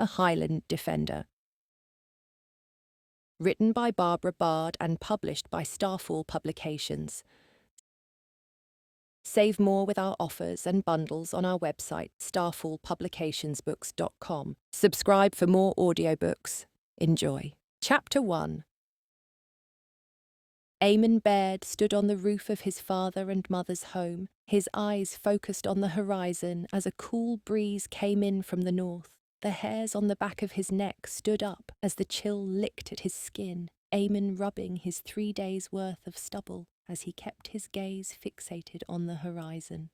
a Highland defender. Written by Barbara Baird and published by Starfall Publications. Save more with our offers and bundles on our website, starfallpublicationsbooks.com. Subscribe for more audiobooks. Enjoy. Chapter 1. Eamon Baird stood on the roof of his father and mother's home, his eyes focused on the horizon as a cool breeze came in from the north. The hairs on the back of his neck stood up as the chill licked at his skin, Eamon rubbing his 3 days' worth of stubble as he kept his gaze fixated on the horizon.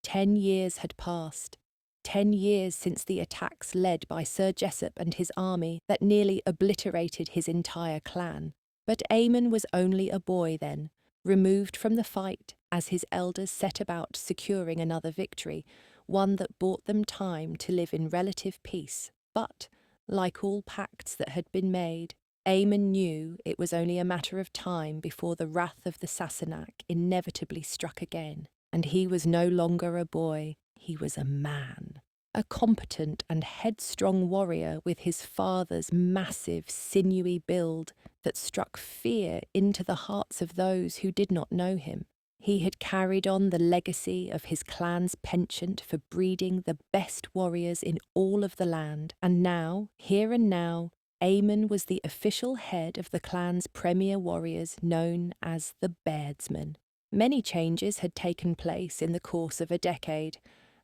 10 years had passed. 10 years since the attacks led by Sir Jessup and his army that nearly obliterated his entire clan. But Eamon was only a boy then, removed from the fight as his elders set about securing another victory, one that bought them time to live in relative peace. But, like all pacts that had been made, Eamon knew it was only a matter of time before the wrath of the Sassenach inevitably struck again, and he was no longer a boy, he was a man. A competent and headstrong warrior with his father's massive, sinewy build that struck fear into the hearts of those who did not know him. He had carried on the legacy of his clan's penchant for breeding the best warriors in all of the land, and now, here and now, Eamon was the official head of the clan's premier warriors known as the Bairdsmen. Many changes had taken place in the course of a decade,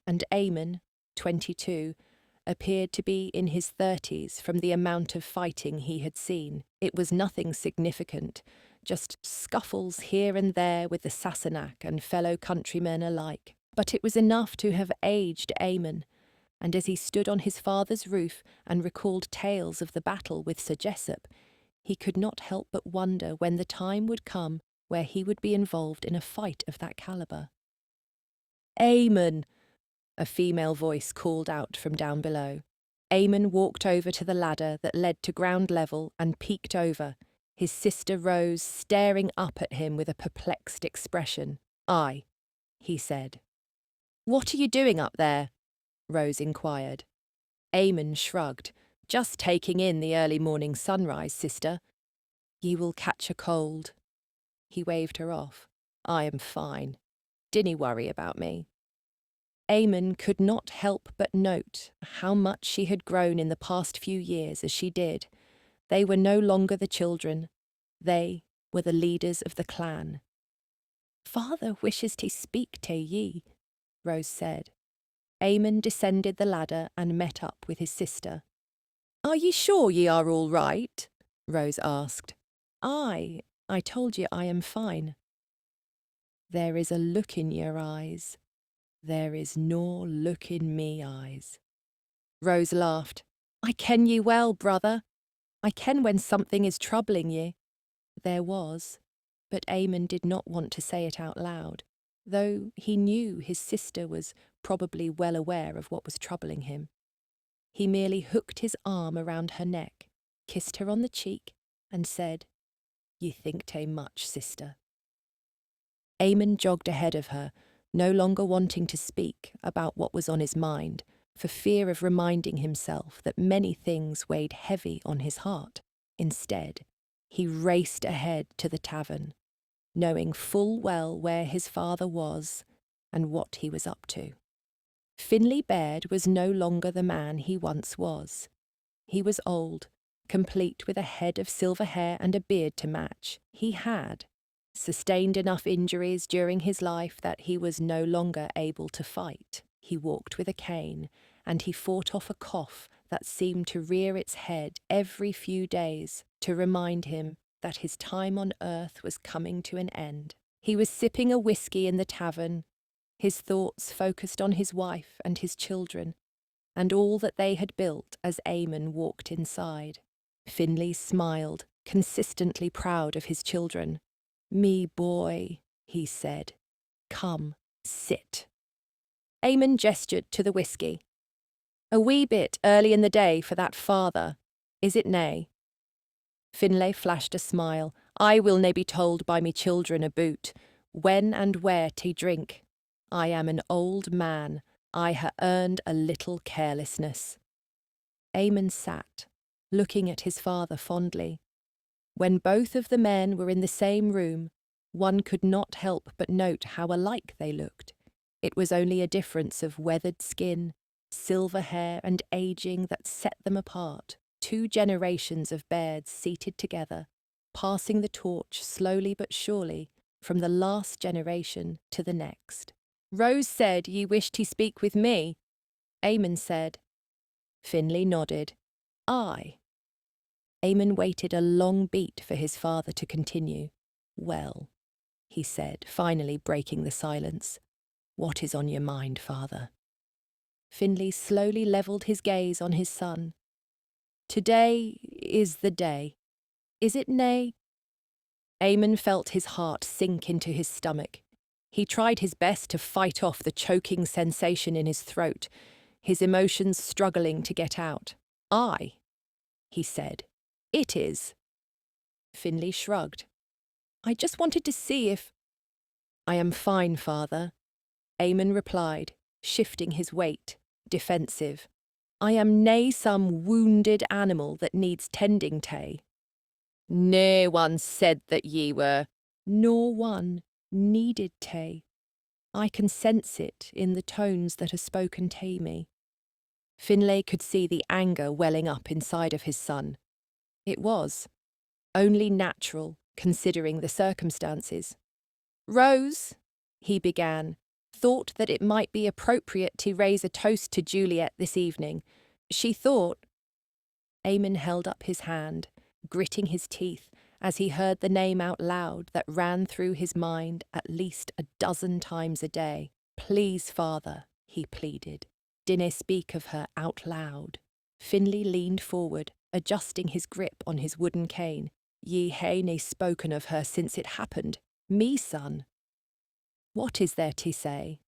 and Eamon, 22, appeared to be in his 30s from the amount of fighting he had seen. It was nothing significant, just scuffles here and there with the Sassenach and fellow countrymen alike. But it was enough to have aged Eamon, and as he stood on his father's roof and recalled tales of the battle with Sir Jessup, he could not help but wonder when the time would come where he would be involved in a fight of that calibre. "Eamon!" a female voice called out from down below. Eamon walked over to the ladder that led to ground level and peeked over. His sister Rose staring up at him with a perplexed expression. "Aye," he said. "What are you doing up there?" Rose inquired. Eamon shrugged. "Just taking in the early morning sunrise, sister." "Ye will catch a cold." He waved her off. "I am fine. Dinny worry about me." Eamon could not help but note how much she had grown in the past few years as she did. They were no longer the children. They were the leaders of the clan. "Father wishes to speak to ye," Rose said. Eamon descended the ladder and met up with his sister. "Are ye sure ye are all right?" Rose asked. "Aye, I told you I am fine." "There is a look in your eyes. There is no look in me eyes." Rose laughed. "I ken ye well, brother. I ken when something is troubling ye." There was, but Eamon did not want to say it out loud, though he knew his sister was probably well aware of what was troubling him. He merely hooked his arm around her neck, kissed her on the cheek, and said, "Ye think too much, sister." Eamon jogged ahead of her, no longer wanting to speak about what was on his mind, for fear of reminding himself that many things weighed heavy on his heart. Instead, he raced ahead to the tavern, knowing full well where his father was and what he was up to. Finlay Baird was no longer the man he once was. He was old, complete with a head of silver hair and a beard to match. He had sustained enough injuries during his life that he was no longer able to fight. He walked with a cane, and he fought off a cough that seemed to rear its head every few days to remind him that his time on earth was coming to an end. He was sipping a whiskey in the tavern, his thoughts focused on his wife and his children, and all that they had built as Eamon walked inside. Finlay smiled, consistently proud of his children. "Me boy," he said. "Come, sit." Eamon gestured to the whiskey. "A wee bit early in the day for that father, is it nay?" Finlay flashed a smile. "I will nae be told by me children aboot when and where to drink. I am an old man. I ha' earned a little carelessness." Eamon sat, looking at his father fondly. When both of the men were in the same room, one could not help but note how alike they looked. It was only a difference of weathered skin, silver hair and ageing that set them apart, 2 generations of Bairds seated together, passing the torch slowly but surely from the last generation to the next. "Rose said ye wished to speak with me," Eamon said. Finlay nodded. "Aye." Eamon waited a long beat for his father to continue. "Well," he said, finally breaking the silence. "What is on your mind, father?" Finlay slowly levelled his gaze on his son. "Today is the day. Is it nay?" Eamon felt his heart sink into his stomach. He tried his best to fight off the choking sensation in his throat, his emotions struggling to get out. "Aye," he said. "It is." Finlay shrugged. "I just wanted to see if—" "I am fine, father," Eamon replied, shifting his weight, defensive. "I am nae some wounded animal that needs tending tae." "Nae one said that ye were." "Nor one needed tae. I can sense it in the tones that are spoken tae me." Finlay could see the anger welling up inside of his son. It was only natural, considering the circumstances. "Rose," he began, thought that it might be appropriate to raise a toast to Juliet this evening. She thought— Eamon held up his hand, gritting his teeth as he heard the name out loud that ran through his mind at least 12 times a day. "Please, father," he pleaded. "Dinna speak of her out loud." Finlay leaned forward, adjusting his grip on his wooden cane. "Ye hae nae spoken of her since it happened. Me son." "What is there to say?"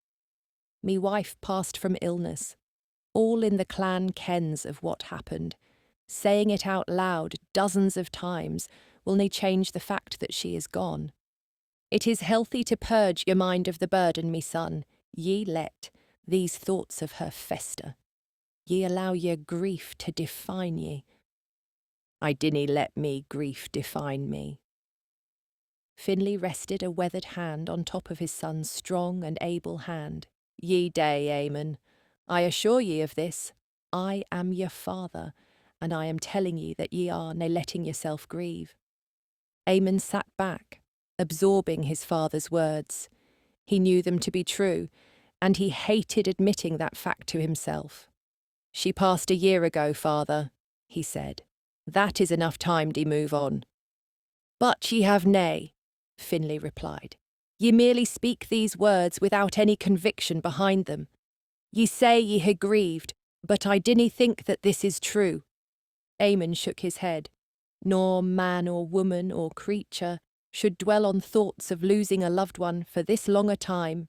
"Me wife passed from illness. All in the clan kens of what happened. Saying it out loud dozens of times will nae change the fact that she is gone. It is healthy to purge your mind of the burden, me son. Ye let these thoughts of her fester. Ye allow your grief to define ye." "I dinna let me grief define me." Finlay rested a weathered hand on top of his son's strong and able hand. "Ye dae, Eamon. I assure ye of this. I am your father, and I am telling ye that ye are nae letting yourself grieve." Eamon sat back, absorbing his father's words. He knew them to be true, and he hated admitting that fact to himself. "She passed a year ago, father," he said. "That is enough time to move on." "But ye have nae," Finlay replied. "Ye merely speak these words without any conviction behind them. Ye say ye hae grieved, but I dinna think that this is true." Eamon shook his head. "Nor man or woman or creature should dwell on thoughts of losing a loved one for this long a time."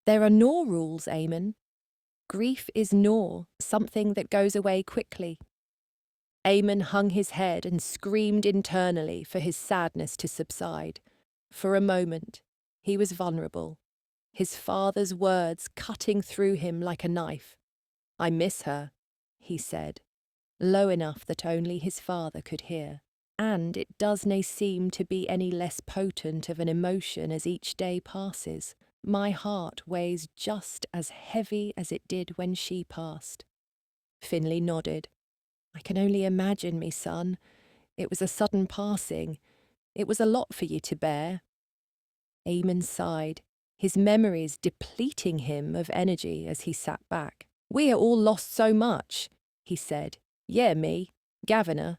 "There are no rules, Eamon. Grief is nor something that goes away quickly." Eamon hung his head and screamed internally for his sadness to subside. For a moment, he was vulnerable, his father's words cutting through him like a knife. "I miss her," he said, low enough that only his father could hear. "And it does nae seem to be any less potent of an emotion as each day passes. My heart weighs just as heavy as it did when she passed." Finlay nodded. "I can only imagine, me son. It was a sudden passing. It was a lot for ye to bear." Eamon sighed, his memories depleting him of energy as he sat back. "We are all lost so much," he said. "Yeah, me, Gavina,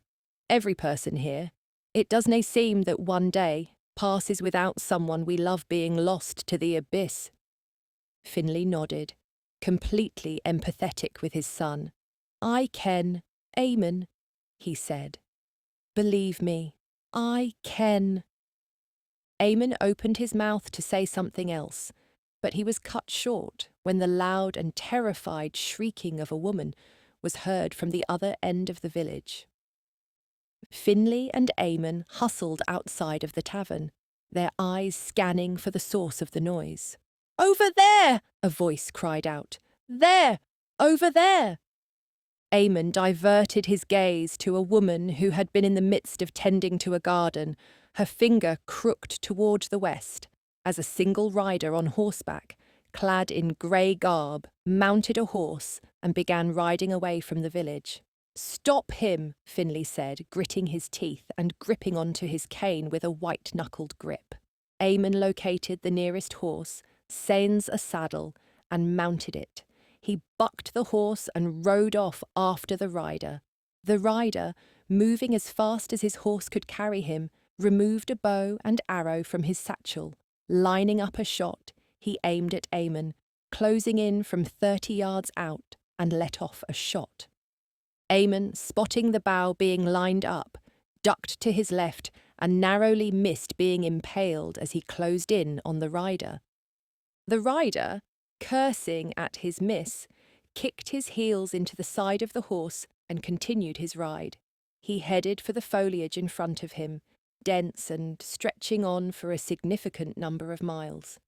every person here. It does nae seem that one day passes without someone we love being lost to the abyss." Finlay nodded, completely empathetic with his son. "I ken, Eamon," he said. "Believe me, I ken." Eamon opened his mouth to say something else, but he was cut short when the loud and terrified shrieking of a woman was heard from the other end of the village. Finlay and Eamon hustled outside of the tavern, their eyes scanning for the source of the noise. "Over there!" a voice cried out. "There! Over there!" Eamon diverted his gaze to a woman who had been in the midst of tending to a garden, her finger crooked toward the west, as a single rider on horseback, clad in grey garb, mounted a horse and began riding away from the village. "Stop him," Finlay said, gritting his teeth and gripping onto his cane with a white-knuckled grip. Eamon located the nearest horse, seized a saddle, and mounted it. He bucked the horse and rode off after the rider. The rider, moving as fast as his horse could carry him, removed a bow and arrow from his satchel. Lining up a shot, he aimed at Eamon, closing in from 30 yards out, and let off a shot. Eamon, spotting the bow being lined up, ducked to his left and narrowly missed being impaled as he closed in on the rider. The rider, cursing at his miss, kicked his heels into the side of the horse and continued his ride. He headed for the foliage in front of him, dense and stretching on for a significant number of miles.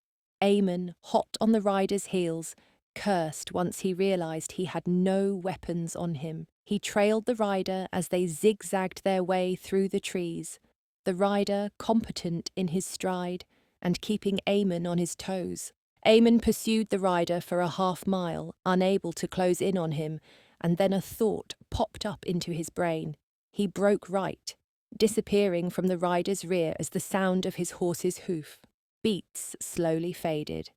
Eamon, hot on the rider's heels, cursed once he realized he had no weapons on him. He trailed the rider as they zigzagged their way through the trees, the rider competent in his stride and keeping Eamon on his toes. Eamon pursued the rider for a half-mile, unable to close in on him, and then a thought popped up into his brain. He broke right, disappearing from the rider's rear as the sound of his horse's hoof beats slowly faded.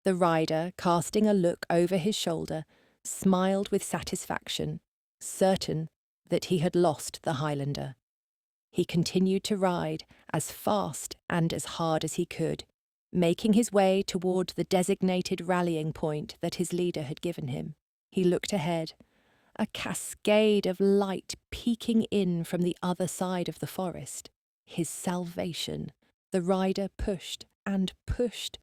The rider, casting a look over his shoulder, smiled with satisfaction, certain that he had lost the Highlander. He continued to ride as fast and as hard as he could, making his way toward the designated rallying point that his leader had given him. He looked ahead, a cascade of light peeking in from the other side of the forest. His salvation. The rider pushed and pushed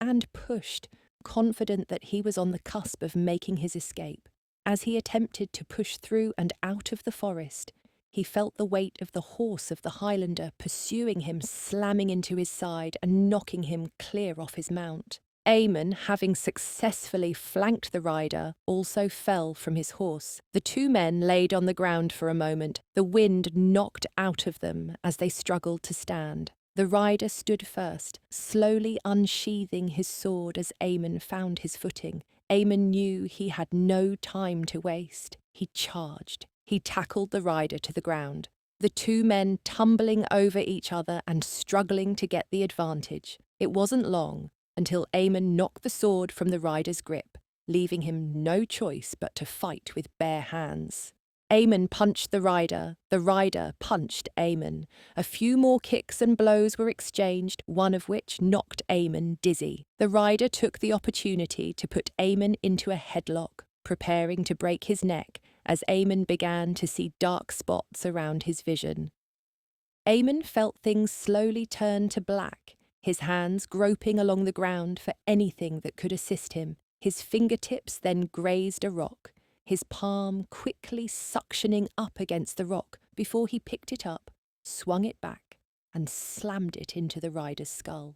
and pushed, confident that he was on the cusp of making his escape. As he attempted to push through and out of the forest, he felt the weight of the horse of the Highlander pursuing him, slamming into his side and knocking him clear off his mount. Eamon, having successfully flanked the rider, also fell from his horse. The two men laid on the ground for a moment, the wind knocked out of them as they struggled to stand. The rider stood first, slowly unsheathing his sword as Eamon found his footing. Eamon knew he had no time to waste. He charged. He tackled the rider to the ground, the two men tumbling over each other and struggling to get the advantage. It wasn't long until Eamon knocked the sword from the rider's grip, leaving him no choice but to fight with bare hands. Eamon punched the rider punched Eamon. A few more kicks and blows were exchanged, one of which knocked Eamon dizzy. The rider took the opportunity to put Eamon into a headlock, preparing to break his neck as Eamon began to see dark spots around his vision. Eamon felt things slowly turn to black, his hands groping along the ground for anything that could assist him. His fingertips then grazed a rock, his palm quickly suctioning up against the rock before he picked it up, swung it back, and slammed it into the rider's skull.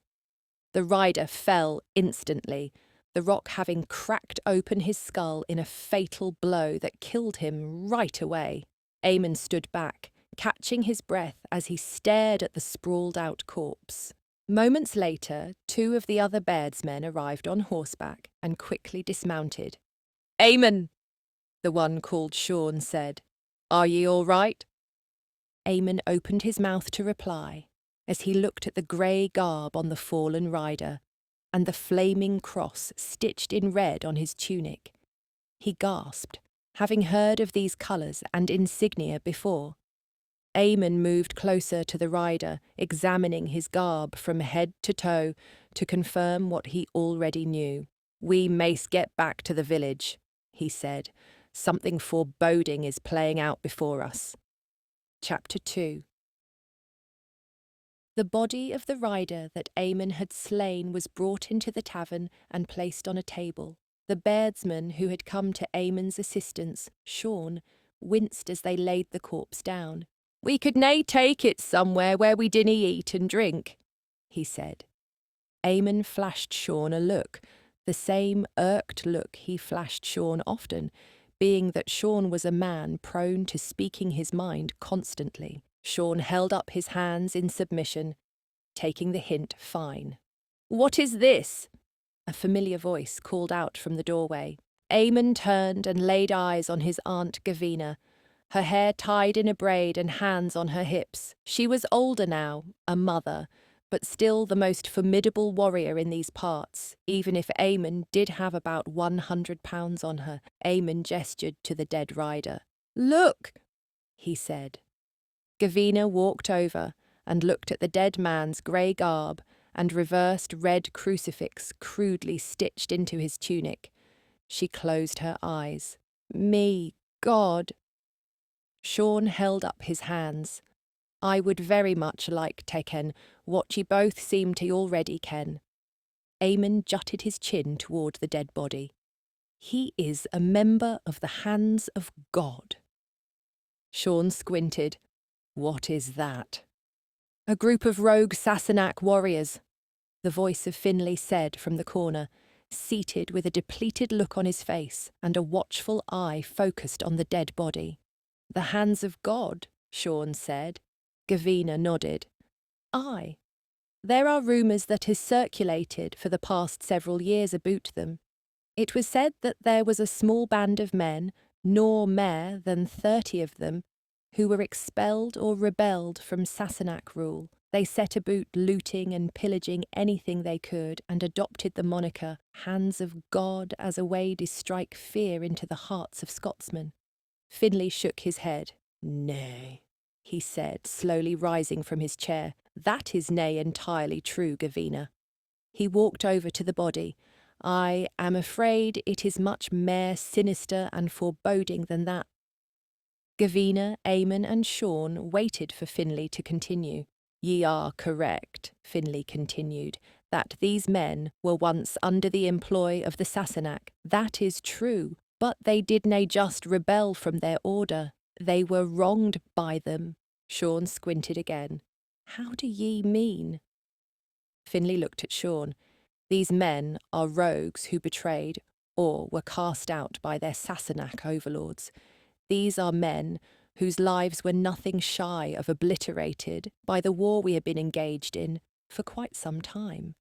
The rider fell instantly, the rock having cracked open his skull in a fatal blow that killed him right away. Eamon stood back, catching his breath as he stared at the sprawled-out corpse. Moments later, two of the other Baird's men arrived on horseback and quickly dismounted. "Eamon!" the one called Sean said. "Are ye all right?" Eamon opened his mouth to reply as he looked at the grey garb on the fallen rider and the flaming cross stitched in red on his tunic. He gasped, having heard of these colours and insignia before. Eamon moved closer to the rider, examining his garb from head to toe to confirm what he already knew. "We mayst get back to the village," he said. "Something foreboding is playing out before us." Chapter 2. The body of the rider that Eamon had slain was brought into the tavern and placed on a table. The Bairdsman who had come to Eamon's assistance, Sean, winced as they laid the corpse down. "We could nae take it somewhere where we dinna eat and drink," he said. Eamon flashed Sean a look, the same irked look he flashed Sean often, being that Sean was a man prone to speaking his mind constantly. Sean held up his hands in submission, taking the hint fine. "What is this?" A familiar voice called out from the doorway. Eamon turned and laid eyes on his Aunt Gavina, her hair tied in a braid and hands on her hips. She was older now, a mother, but still the most formidable warrior in these parts. Even if Eamon did have about 100 pounds on her, Eamon gestured to the dead rider. "Look," he said. Gavina walked over and looked at the dead man's grey garb and reversed red crucifix crudely stitched into his tunic. She closed her eyes. "Me, God." Sean held up his hands. "I would very much like to ken what ye both seem to already ken." Eamon jutted his chin toward the dead body. "He is a member of the Hands of God." Sean squinted. "What is that?" "A group of rogue Sassenach warriors," the voice of Finlay said from the corner, seated with a depleted look on his face and a watchful eye focused on the dead body. "The Hands of God," Sean said. Gavina nodded. "Aye. There are rumours that has circulated for the past several years about them. It was said that there was a small band of men, no more than 30 of them, who were expelled or rebelled from Sassenach rule. They set about looting and pillaging anything they could and adopted the moniker Hands of God as a way to strike fear into the hearts of Scotsmen." Finlay shook his head. "Nay," he said, slowly rising from his chair. "That is nay entirely true, Gavina." He walked over to the body. "I am afraid it is much more sinister and foreboding than that." Gavina, Eamon and Sean waited for Finlay to continue. "Ye are correct," Finlay continued, "that these men were once under the employ of the Sassenach. That is true, but they did nae just rebel from their order. They were wronged by them." Sean squinted again. "How do ye mean?" Finlay looked at Sean. "These men are rogues who betrayed or were cast out by their Sassenach overlords. These are men whose lives were nothing shy of obliterated by the war we have been engaged in for quite some time."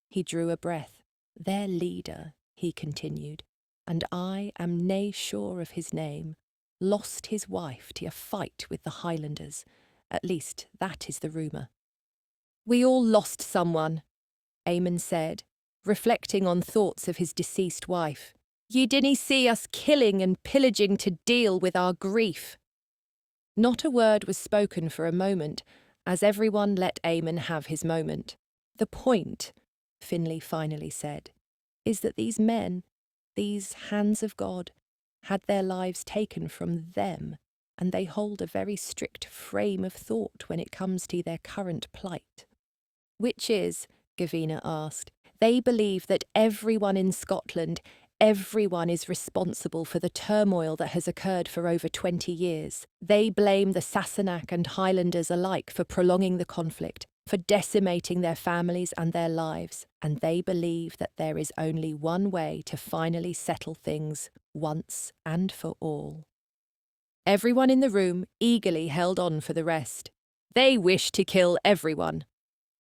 He drew a breath. "Their leader," he continued, "and I am nae sure of his name, lost his wife to a fight with the Highlanders. At least, that is the rumour." "We all lost someone," Eamon said, reflecting on thoughts of his deceased wife. "Ye dinna see us killing and pillaging to deal with our grief." Not a word was spoken for a moment, as everyone let Eamon have his moment. "The point," Finlay finally said, "is that these men, these Hands of God, had their lives taken from them, and they hold a very strict frame of thought when it comes to their current plight." "Which is?" Gavina asked. "They believe that everyone in Scotland, everyone is responsible for the turmoil that has occurred for over 20 years. They blame the Sassenach and Highlanders alike for prolonging the conflict, for decimating their families and their lives, and they believe that there is only one way to finally settle things once and for all." Everyone in the room eagerly held on for the rest. "They wish to kill everyone,"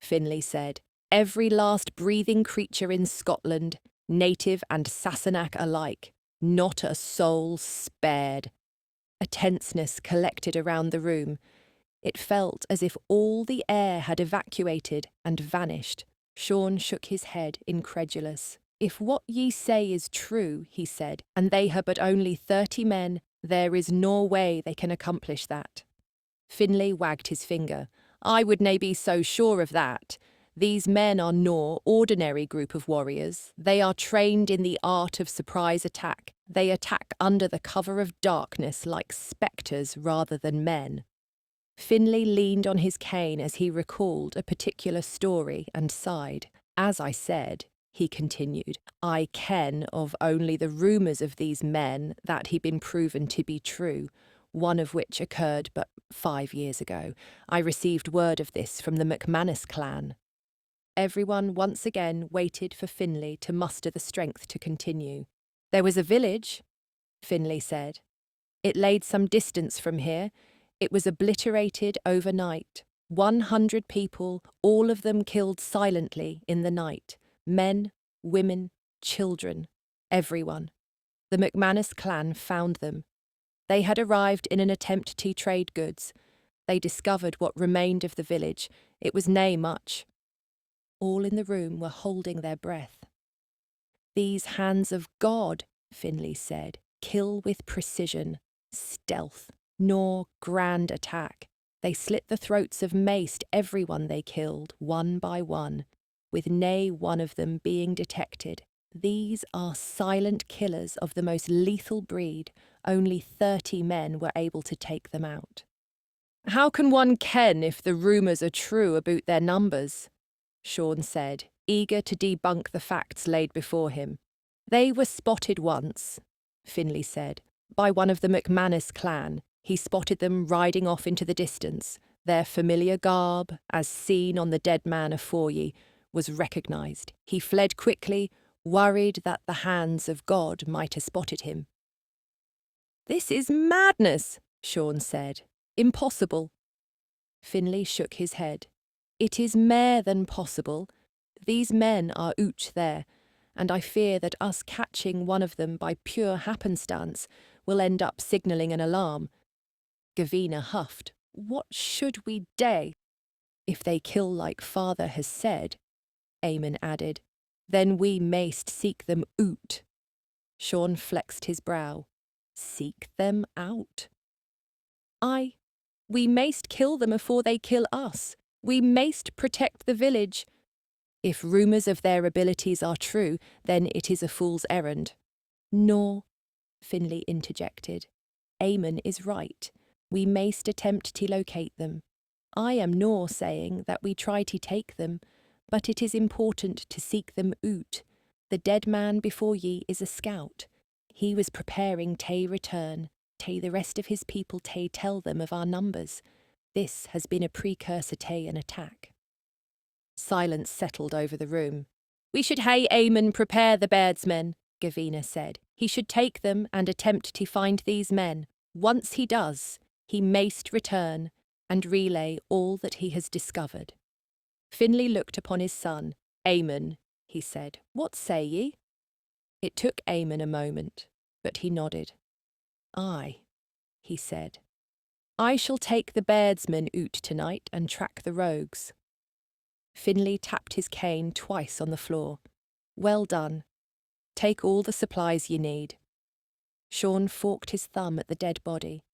Finlay said. "Every last breathing creature in Scotland, native and Sassenach alike. Not a soul spared." A tenseness collected around the room. It felt as if all the air had evacuated and vanished. Sean shook his head, incredulous. "If what ye say is true," he said, "and they have but only 30 men, there is no way they can accomplish that." Finlay wagged his finger. "I would nae be so sure of that. These men are no ordinary group of warriors. They are trained in the art of surprise attack. They attack under the cover of darkness like spectres rather than men." Finlay leaned on his cane as he recalled a particular story and sighed. "As I said," he continued, "I ken of only the rumours of these men that had been proven to be true, one of which occurred but 5 years ago. I received word of this from the McManus clan." Everyone once again waited for Finlay to muster the strength to continue. "There was a village," Finlay said. It laid some distance from here. It was obliterated overnight. 100 people, all of them killed silently in the night. Men, women, children, everyone. The McManus clan found them. They had arrived in an attempt to trade goods. They discovered what remained of the village. It was nae much. All in the room were holding their breath. These hands of God, Finlay said, kill with precision, stealth, nor grand attack. They slit the throats of maced everyone they killed, one by one, with nae one of them being detected. These are silent killers of the most lethal breed. Only 30 men were able to take them out. How can one ken if the rumours are true about their numbers? Sean said, eager to debunk the facts laid before him. They were spotted once, Finlay said, by one of the McManus clan. He spotted them riding off into the distance. Their familiar garb, as seen on the dead man afore ye, was recognised. He fled quickly, worried that the hands of God might have spotted him. This is madness, Sean said. Impossible. Finlay shook his head. It is mair than possible. These men are oot there, and I fear that us catching one of them by pure happenstance will end up signalling an alarm. Gavina huffed. What should we do? If they kill like father has said, Eamon added, then we mayst seek them oot. Sean flexed his brow. Seek them out? Aye, we mayst kill them afore they kill us. We mayst protect the village. If rumours of their abilities are true, then it is a fool's errand. Nor, Finlay interjected. Eamon is right. We mayst attempt to locate them. I am nor saying that we try to take them, but it is important to seek them oot. The dead man before ye is a scout. He was preparing to return. To the rest of his people to tell them of our numbers. This has been a precursor to an attack. Silence settled over the room. We should hae Eamon prepare the Baird's men, Gavina said. He should take them and attempt to find these men. Once he does, he mayst return and relay all that he has discovered. Finlay looked upon his son. Eamon, he said, what say ye? It took Eamon a moment, but he nodded. Aye, he said. I shall take the Bairdsmen oot tonight and track the rogues. Finlay tapped his cane twice on the floor. Well done. Take all the supplies ye need. Sean forked his thumb at the dead body.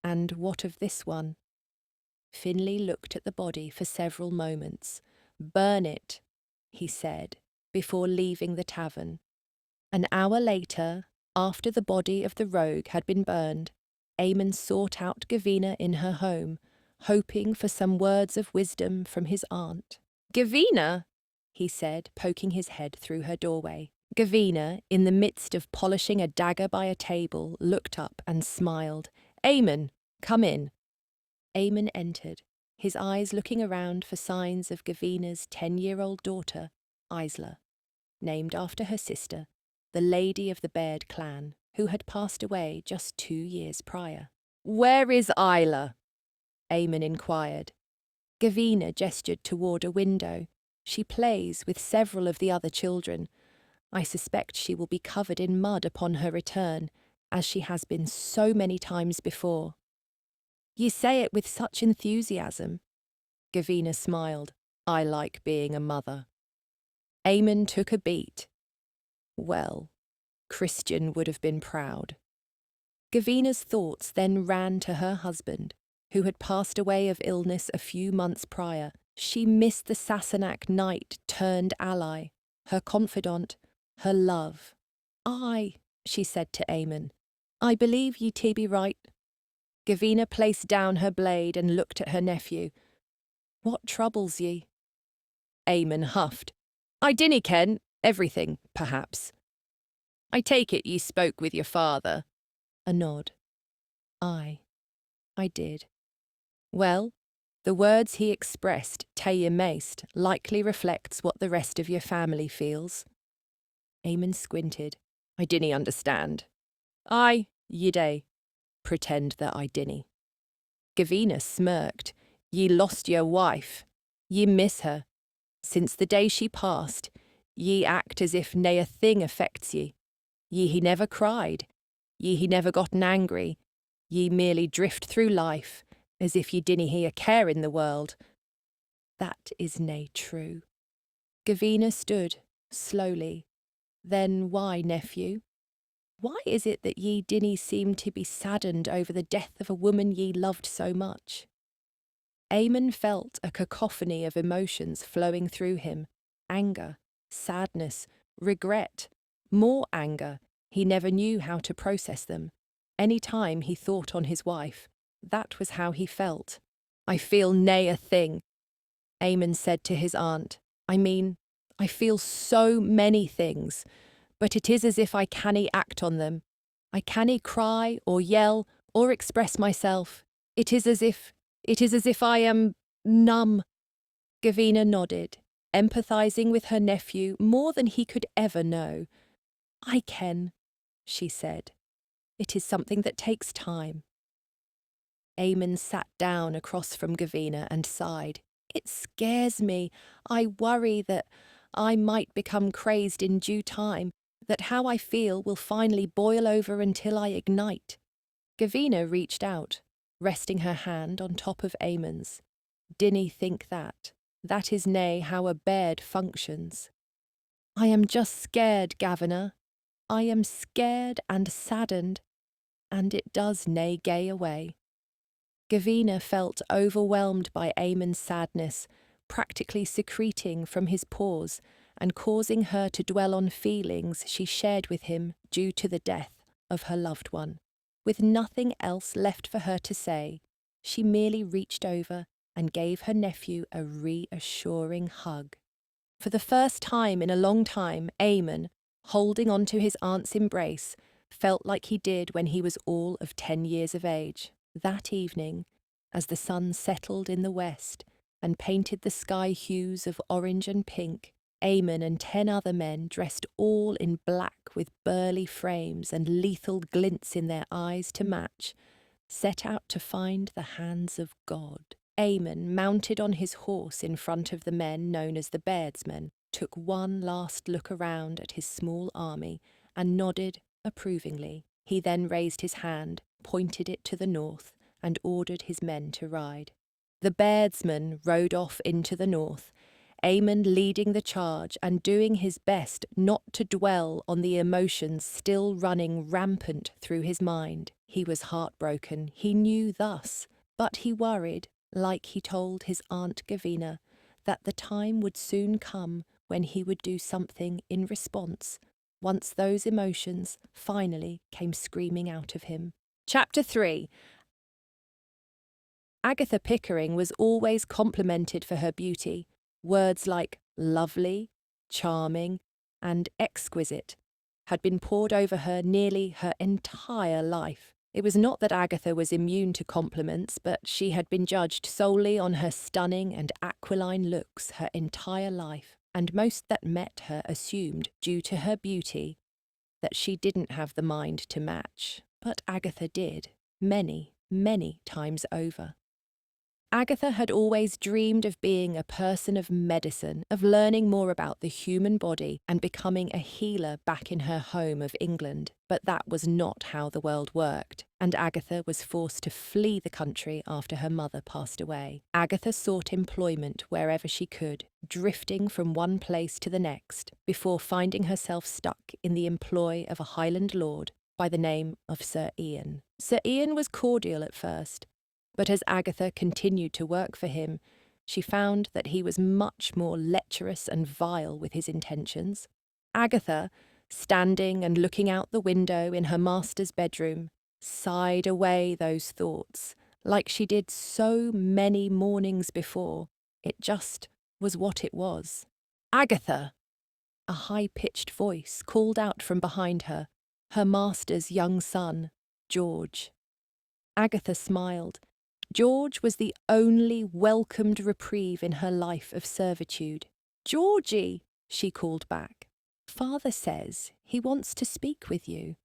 And what of this one? Finlay looked at the body for several moments. Burn it, he said, before leaving the tavern. An hour later, after the body of the rogue had been burned, Eamon sought out Gavina in her home, hoping for some words of wisdom from his aunt. Gavina, he said, poking his head through her doorway. Gavina, in the midst of polishing a dagger by a table, looked up and smiled. Eamon, come in. Eamon entered, his eyes looking around for signs of Gavina's 10-year-old daughter, Isla, named after her sister, the lady of the Baird clan, who had passed away just 2 years prior. Where is Isla? Eamon inquired. Gavina gestured toward a window. She plays with several of the other children. I suspect she will be covered in mud upon her return, as she has been so many times before. Ye say it with such enthusiasm. Gavina smiled. I like being a mother. Eamon took a beat. Well, Christian would have been proud. Gavina's thoughts then ran to her husband, who had passed away of illness a few months prior. She missed the Sassenach knight-turned-ally, her confidant, her love. Aye, she said to Eamon, I believe ye to be right. Gavina placed down her blade and looked at her nephew. What troubles ye? Eamon huffed. I dinna ken, everything, perhaps. I take it ye spoke with your father. A nod. Aye, I did. Well, the words he expressed, "ta ye mayst," likely reflects what the rest of your family feels. Eamon squinted. I dinna understand. Aye, ye day. Pretend that I dinny. Gavina smirked. Ye lost your wife. Ye miss her. Since the day she passed, ye act as if nae a thing affects ye. Ye he never cried. Ye he never gotten angry. Ye merely drift through life, as if ye dinny hear care in the world. That is nae true. Gavina stood, slowly. Then why, nephew? Why is it that ye dinny seem to be saddened over the death of a woman ye loved so much? Eamon felt a cacophony of emotions flowing through him. Anger, sadness, regret, more anger. He never knew how to process them. Any time he thought on his wife, that was how he felt. I feel nae a thing, Eamon said to his aunt. I feel so many things, but it is as if I cannae act on them. I cannae cry or yell or express myself. It is as if I am numb. Gavina nodded, empathizing with her nephew more than he could ever know. I ken, she said. It is something that takes time. Eamon sat down across from Gavina and sighed. It scares me. I worry that I might become crazed in due time, that how I feel will finally boil over until I ignite. Gavina reached out, resting her hand on top of Eamon's. Dinny think that. That is nae how a Baird functions. I am just scared, Gavina. I am scared and saddened, and it does nae gae away. Gavina felt overwhelmed by Eamon's sadness, practically secreting from his pores and causing her to dwell on feelings she shared with him due to the death of her loved one. With nothing else left for her to say, she merely reached over and gave her nephew a reassuring hug. For the first time in a long time, Eamon, holding on to his aunt's embrace, felt like he did when he was all of 10 years of age. That evening, as the sun settled in the west and painted the sky hues of orange and pink, Eamon and 10 other men, dressed all in black with burly frames and lethal glints in their eyes to match, set out to find the hands of God. Eamon, mounted on his horse in front of the men known as the Bairdsmen, took one last look around at his small army and nodded approvingly. He then raised his hand, pointed it to the north, and ordered his men to ride. The Bairdsmen rode off into the north, Eamon leading the charge and doing his best not to dwell on the emotions still running rampant through his mind. He was heartbroken, he knew thus, but he worried, like he told his Aunt Gavina, that the time would soon come when he would do something in response, once those emotions finally came screaming out of him. Chapter 3. Agatha Pickering was always complimented for her beauty. Words like lovely, charming, and exquisite had been poured over her nearly her entire life. It was not that Agatha was immune to compliments, but she had been judged solely on her stunning and aquiline looks her entire life, and most that met her assumed, due to her beauty, that she didn't have the mind to match. But Agatha did, many, many times over. Agatha had always dreamed of being a person of medicine, of learning more about the human body and becoming a healer back in her home of England. But that was not how the world worked, and Agatha was forced to flee the country after her mother passed away. Agatha sought employment wherever she could, drifting from one place to the next, before finding herself stuck in the employ of a Highland lord by the name of Sir Ian. Sir Ian was cordial at first, but as Agatha continued to work for him, she found that he was much more lecherous and vile with his intentions. Agatha, standing and looking out the window in her master's bedroom, sighed away those thoughts, like she did so many mornings before. It just was what it was. Agatha! A high-pitched voice called out from behind her, her master's young son, George. Agatha smiled. George was the only welcomed reprieve in her life of servitude. "Georgie," she called back. "Father says he wants to speak with you."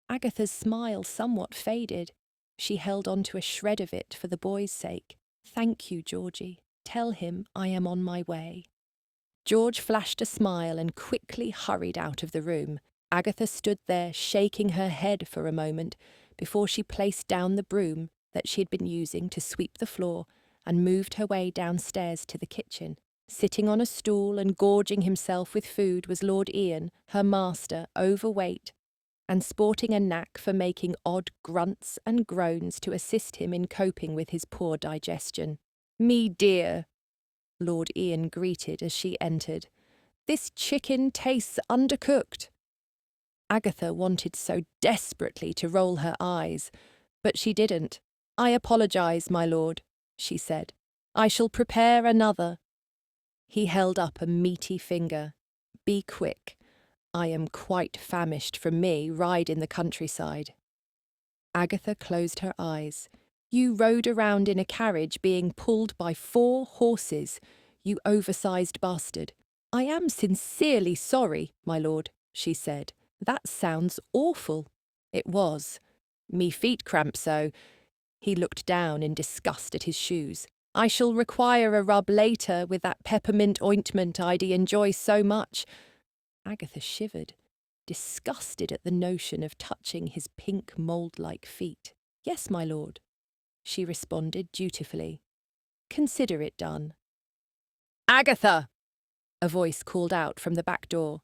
Agatha's smile somewhat faded. She held on to a shred of it for the boy's sake. "Thank you, Georgie. Tell him I am on my way." George flashed a smile and quickly hurried out of the room. Agatha stood there, shaking her head for a moment, before she placed down the broom that she had been using to sweep the floor and moved her way downstairs to the kitchen. Sitting on a stool and gorging himself with food was Lord Ian, her master, overweight, and sporting a knack for making odd grunts and groans to assist him in coping with his poor digestion. "Me dear," Lord Ian greeted as she entered, "this chicken tastes undercooked." Agatha wanted so desperately to roll her eyes, but she didn't. "I apologise, my lord," she said. "I shall prepare another." He held up a meaty finger. "Be quick. I am quite famished from me ride in the countryside." Agatha closed her eyes. "You rode around in a carriage being pulled by 4 horses, you oversized bastard." "I am sincerely sorry, my lord," she said. "That sounds awful." It was. "Me feet cramp so." He looked down in disgust at his shoes. "I shall require a rub later with that peppermint ointment I'd enjoy so much." Agatha shivered, disgusted at the notion of touching his pink mould-like feet. "Yes, my lord," she responded dutifully. "Consider it done." "Agatha!" a voice called out from the back door.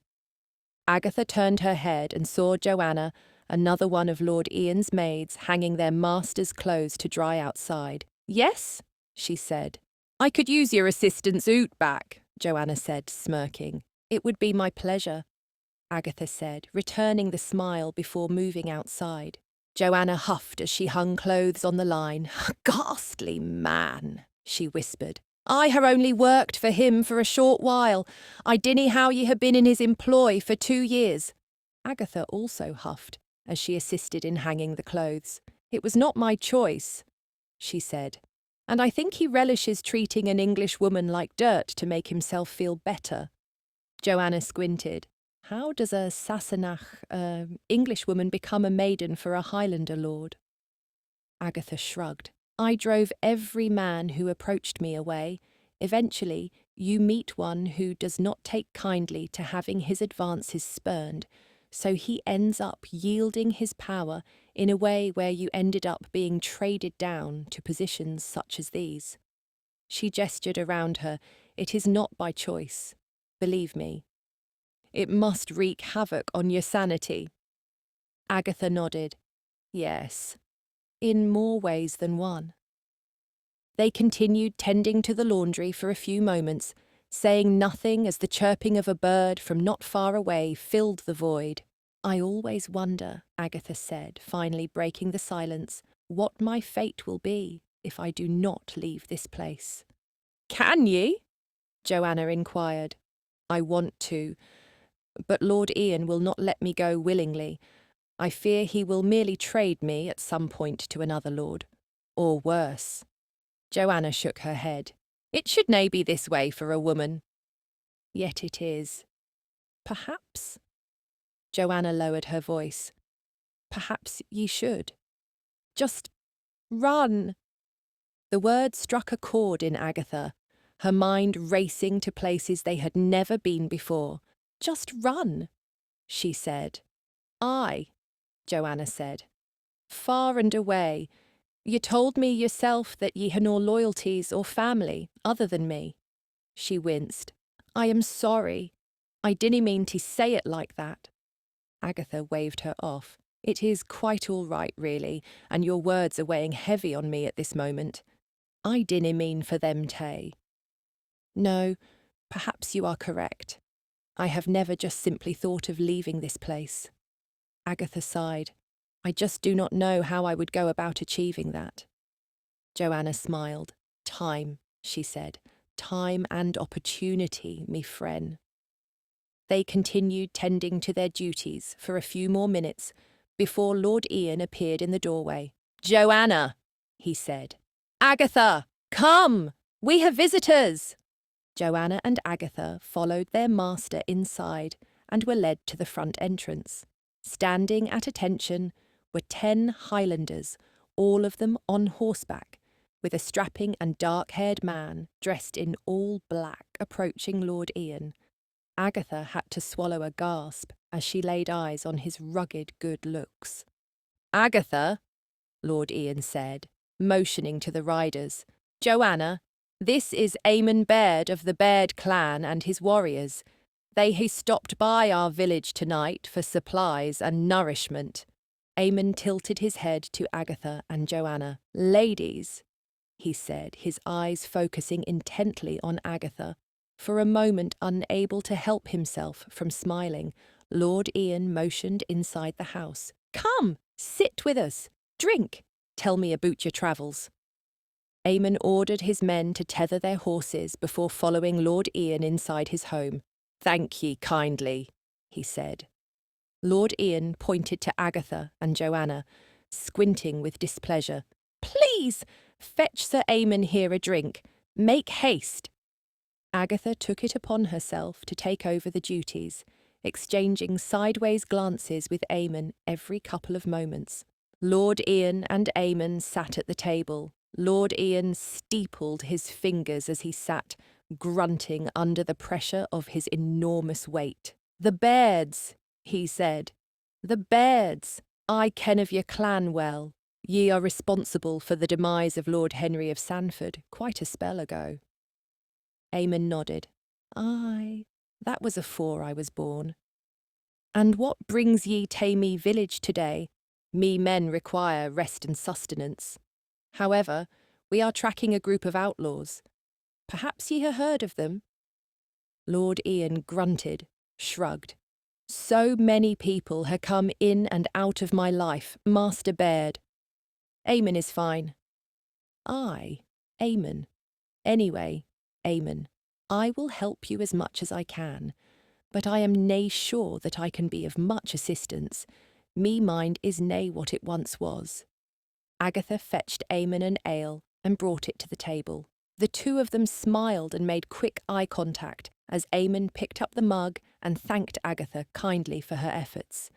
Agatha turned her head and saw Joanna, another one of Lord Ian's maids, hanging their master's clothes to dry outside. "Yes?" she said. "I could use your assistance oot back," Joanna said, smirking. "It would be my pleasure," Agatha said, returning the smile before moving outside. Joanna huffed as she hung clothes on the line. "Ghastly man," she whispered. "I ha' only worked for him for a short while. I dinny how ye ha' been in his employ for 2 years. Agatha also huffed as she assisted in hanging the clothes. "It was not my choice," she said, "and I think he relishes treating an English woman like dirt to make himself feel better." Joanna squinted. "How does a Sassenach, Englishwoman become a maiden for a Highlander lord?" Agatha shrugged. "I drove every man who approached me away. Eventually, you meet one who does not take kindly to having his advances spurned, so he ends up yielding his power in a way where you ended up being traded down to positions such as these." She gestured around her. "It is not by choice. Believe me. It must wreak havoc on your sanity." Agatha nodded. "Yes, in more ways than one." They continued tending to the laundry for a few moments, saying nothing as the chirping of a bird from not far away filled the void. "I always wonder," Agatha said, finally breaking the silence, "what my fate will be if I do not leave this place." "Can ye?" Joanna inquired. "I want to, but Lord Ian will not let me go willingly. I fear he will merely trade me at some point to another lord. Or worse." Joanna shook her head. "It should nae be this way for a woman." "Yet it is. Perhaps," Joanna lowered her voice, "perhaps ye should. Just run." The word struck a chord in Agatha, her mind racing to places they had never been before. "Just run," she said. "Aye," Joanna said. "Far and away. You told me yourself that ye had no loyalties or family other than me." She winced. "I am sorry. I didn't mean to say it like that." Agatha waved her off. "It is quite all right, really, and your words are weighing heavy on me at this moment. I didn't mean for them tay." "No, perhaps you are correct. I have never just simply thought of leaving this place." Agatha sighed. "I just do not know how I would go about achieving that." Joanna smiled. "Time," she said. "Time and opportunity, me friend." They continued tending to their duties for a few more minutes before Lord Ian appeared in the doorway. "Joanna," he said. "Agatha, come! We have visitors!" Joanna and Agatha followed their master inside and were led to the front entrance. Standing at attention were 10 Highlanders, all of them on horseback, with a strapping and dark-haired man dressed in all black approaching Lord Ian. Agatha had to swallow a gasp as she laid eyes on his rugged good looks. "Agatha," Lord Ian said, motioning to the riders. "Joanna, this is Eamon Baird of the Baird clan and his warriors. They have stopped by our village tonight for supplies and nourishment." Eamon tilted his head to Agatha and Joanna. "Ladies," he said, his eyes focusing intently on Agatha, for a moment unable to help himself from smiling. Lord Ian motioned inside the house. "Come, sit with us. Drink. Tell me about your travels." Eamon ordered his men to tether their horses before following Lord Ian inside his home. "Thank ye kindly," he said. Lord Ian pointed to Agatha and Joanna, squinting with displeasure. "Please, fetch Sir Eamon here a drink. Make haste." Agatha took it upon herself to take over the duties, exchanging sideways glances with Eamon every couple of moments. Lord Ian and Eamon sat at the table. Lord Ian steepled his fingers as he sat, grunting under the pressure of his enormous weight. "The Bairds," he said. "The Bairds. I ken of your clan well. Ye are responsible for the demise of Lord Henry of Sandford quite a spell ago." Eamon nodded. "Aye, that was afore I was born." "And what brings ye tae me village today? Me men require rest and sustenance. However, we are tracking a group of outlaws. Perhaps ye ha' heard of them?" Lord Ian grunted, shrugged. "So many people ha' come in and out of my life, Master Baird. Eamon is fine." "Aye, Eamon. Anyway, Eamon, I will help you as much as I can, but I am nae sure that I can be of much assistance. Me mind is nae what it once was." Agatha fetched Eamon an ale and brought it to the table. The two of them smiled and made quick eye contact as Eamon picked up the mug and thanked Agatha kindly for her efforts.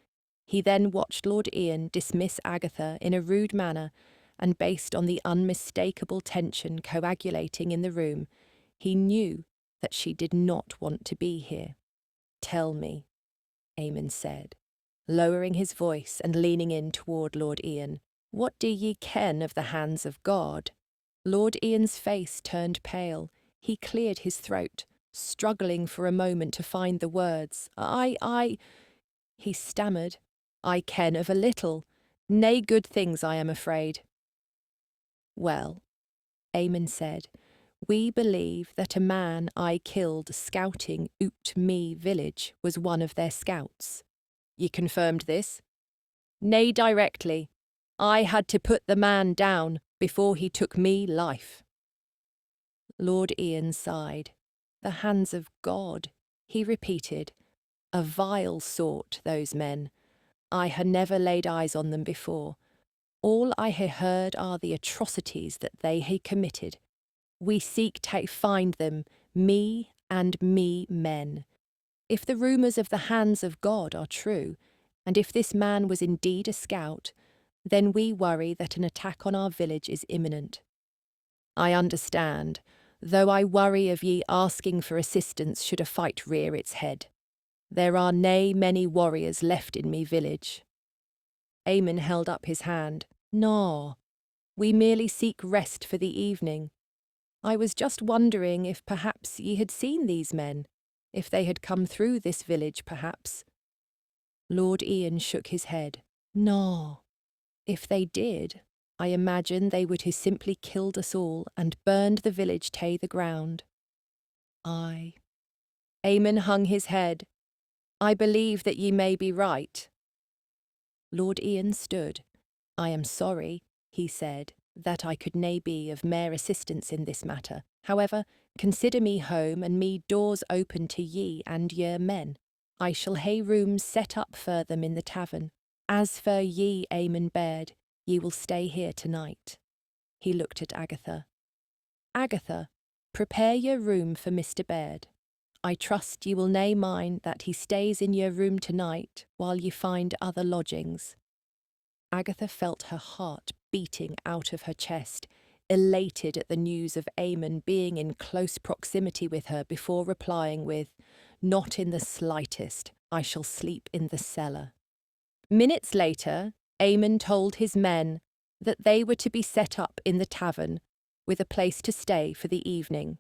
He then watched Lord Ian dismiss Agatha in a rude manner, and based on the unmistakable tension coagulating in the room, he knew that she did not want to be here. "Tell me," Eamon said, lowering his voice and leaning in toward Lord Ian, "what do ye ken of the hands of God?" Lord Ian's face turned pale. He cleared his throat, struggling for a moment to find the words. I, he stammered. "I ken of a little. Nae good things, I am afraid." "Well," Eamon said, "we believe that a man I killed scouting oot me village was one of their scouts." "Ye confirmed this?" "Nae directly. I had to put the man down before he took me life." Lord Ian sighed. "The hands of God," he repeated. "A vile sort, those men. I ha' never laid eyes on them before. All I ha' heard are the atrocities that they ha' committed. We seek to find them, me and me men. If the rumours of the hands of God are true, and if this man was indeed a scout, then we worry that an attack on our village is imminent. I understand, though I worry of ye asking for assistance should a fight rear its head. There are nae many warriors left in me village." Eamon held up his hand. "No, we merely seek rest for the evening. I was just wondering if perhaps ye had seen these men, if they had come through this village perhaps." Lord Ian shook his head. "No. If they did, I imagine they would have simply killed us all and burned the village to the ground." "Aye." Eamon hung his head. "I believe that ye may be right." Lord Ian stood. "I am sorry," he said, "that I could nae be of mair assistance in this matter. However, consider me home and me doors open to ye and yer men. I shall hae rooms set up for them in the tavern. As for ye, Eamon Baird, ye will stay here tonight." He looked at Agatha. "Agatha, prepare your room for Mr. Baird. I trust ye will nae mind that he stays in your room tonight while ye find other lodgings. Agatha felt her heart beating out of her chest, elated at the news of Eamon being in close proximity with her before replying with, "Not in the slightest. I shall sleep in the cellar." Minutes later, Eamon told his men that they were to be set up in the tavern, with a place to stay for the evening.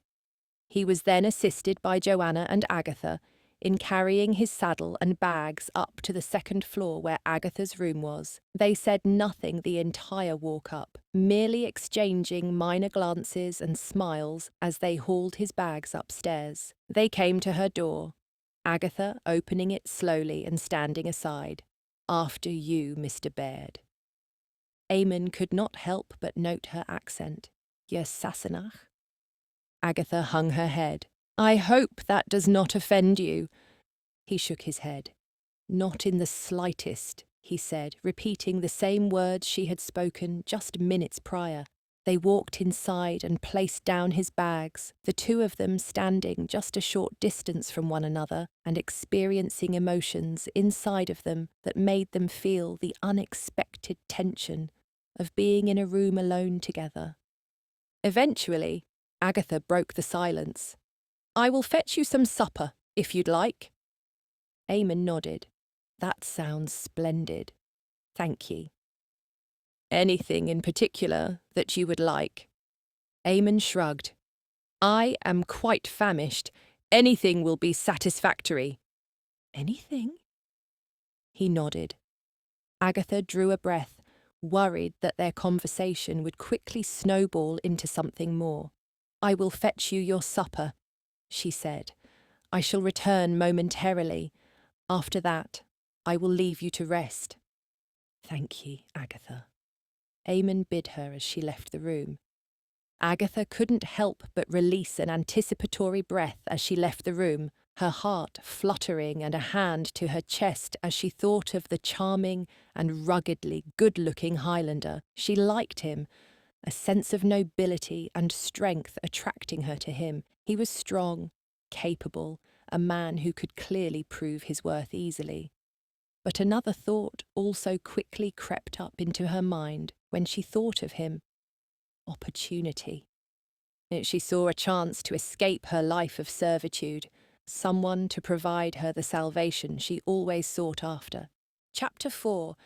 He was then assisted by Joanna and Agatha in carrying his saddle and bags up to the second floor where Agatha's room was. They said nothing the entire walk up, merely exchanging minor glances and smiles as they hauled his bags upstairs. They came to her door, Agatha opening it slowly and standing aside. "After you, Mr. Baird." Eamon could not help but note her accent. "Your Sassenach?" Agatha hung her head. "I hope that does not offend you." He shook his head. "Not in the slightest," he said, repeating the same words she had spoken just minutes prior. They walked inside and placed down his bags, the two of them standing just a short distance from one another and experiencing emotions inside of them that made them feel the unexpected tension of being in a room alone together. Eventually, Agatha broke the silence. "I will fetch you some supper, if you'd like." Eamon nodded. "That sounds splendid. Thank ye." "Anything in particular that you would like?" Eamon shrugged. "I am quite famished. Anything will be satisfactory." "Anything?" He nodded. Agatha drew a breath, worried that their conversation would quickly snowball into something more. "I will fetch you your supper," she said. "I shall return momentarily. After that, I will leave you to rest." "Thank ye, Agatha," Eamon bid her as she left the room. Agatha couldn't help but release an anticipatory breath as she left the room, her heart fluttering and a hand to her chest as she thought of the charming and ruggedly good-looking Highlander. She liked him, a sense of nobility and strength attracting her to him. He was strong, capable, a man who could clearly prove his worth easily. But another thought also quickly crept up into her mind when she thought of him. Opportunity. She saw a chance to escape her life of servitude, someone to provide her the salvation she always sought after. Chapter 4.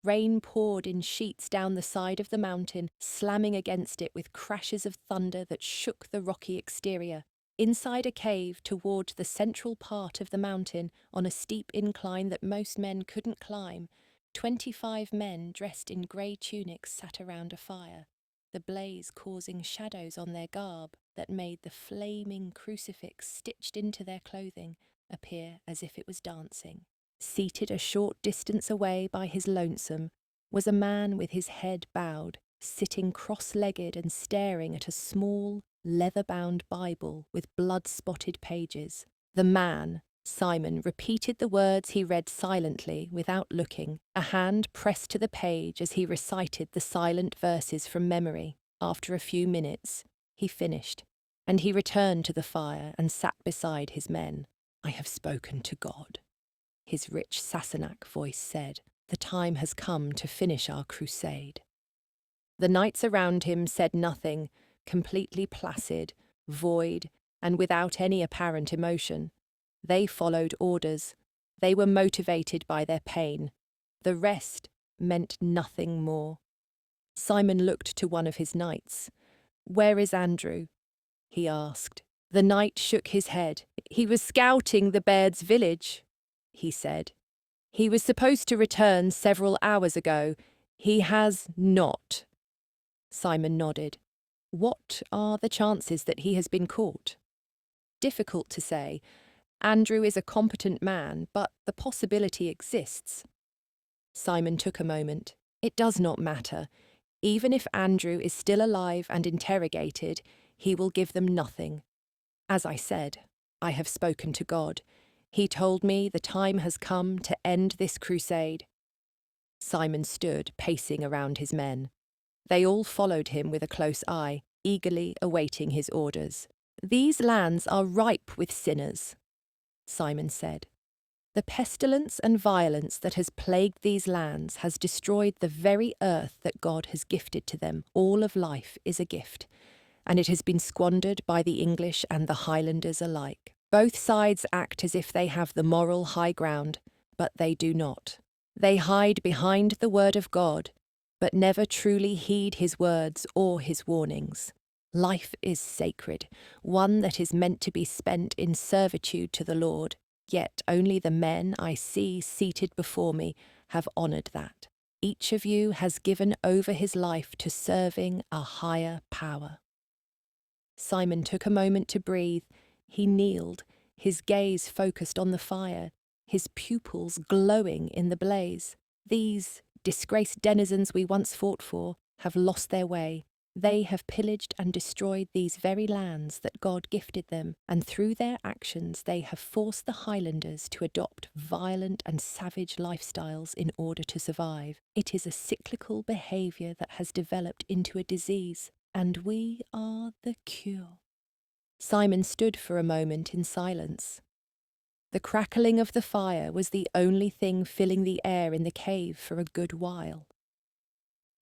Rain poured in sheets down the side of the mountain, slamming against it with crashes of thunder that shook the rocky exterior. Inside a cave toward the central part of the mountain, on a steep incline that most men couldn't climb, 25 men dressed in grey tunics sat around a fire, the blaze causing shadows on their garb that made the flaming crucifix stitched into their clothing appear as if it was dancing. Seated a short distance away by his lonesome was a man with his head bowed, sitting cross-legged and staring at a small, leather-bound Bible with blood-spotted pages. The man, Simon, repeated the words he read silently without looking, a hand pressed to the page as he recited the silent verses from memory. After a few minutes, he finished, and he returned to the fire and sat beside his men. "I have spoken to God," his rich Sassenach voice said. "The time has come to finish our crusade." The knights around him said nothing, completely placid, void, and without any apparent emotion. They followed orders. They were motivated by their pain. The rest meant nothing more. Simon looked to one of his knights. "Where is Andrew?" he asked. The knight shook his head. "He was scouting the Baird's village," he said. "He was supposed to return several hours ago. He has not." Simon nodded. "What are the chances that he has been caught?" "Difficult to say. Andrew is a competent man, but the possibility exists." Simon took a moment. "It does not matter. Even if Andrew is still alive and interrogated, he will give them nothing. As I said, I have spoken to God. He told me the time has come to end this crusade." Simon stood, pacing around his men. They all followed him with a close eye, eagerly awaiting his orders. "These lands are ripe with sinners," Simon said. "The pestilence and violence that has plagued these lands has destroyed the very earth that God has gifted to them. All of life is a gift, and it has been squandered by the English and the Highlanders alike. Both sides act as if they have the moral high ground, but they do not. They hide behind the word of God, but never truly heed his words or his warnings. Life is sacred, one that is meant to be spent in servitude to the Lord, yet only the men I see seated before me have honoured that. Each of you has given over his life to serving a higher power." Simon took a moment to breathe. He kneeled, his gaze focused on the fire, his pupils glowing in the blaze. "These disgraced denizens we once fought for have lost their way. They have pillaged and destroyed these very lands that God gifted them, and through their actions they have forced the Highlanders to adopt violent and savage lifestyles in order to survive. It is a cyclical behaviour that has developed into a disease, and we are the cure." Simon stood for a moment in silence. The crackling of the fire was the only thing filling the air in the cave for a good while.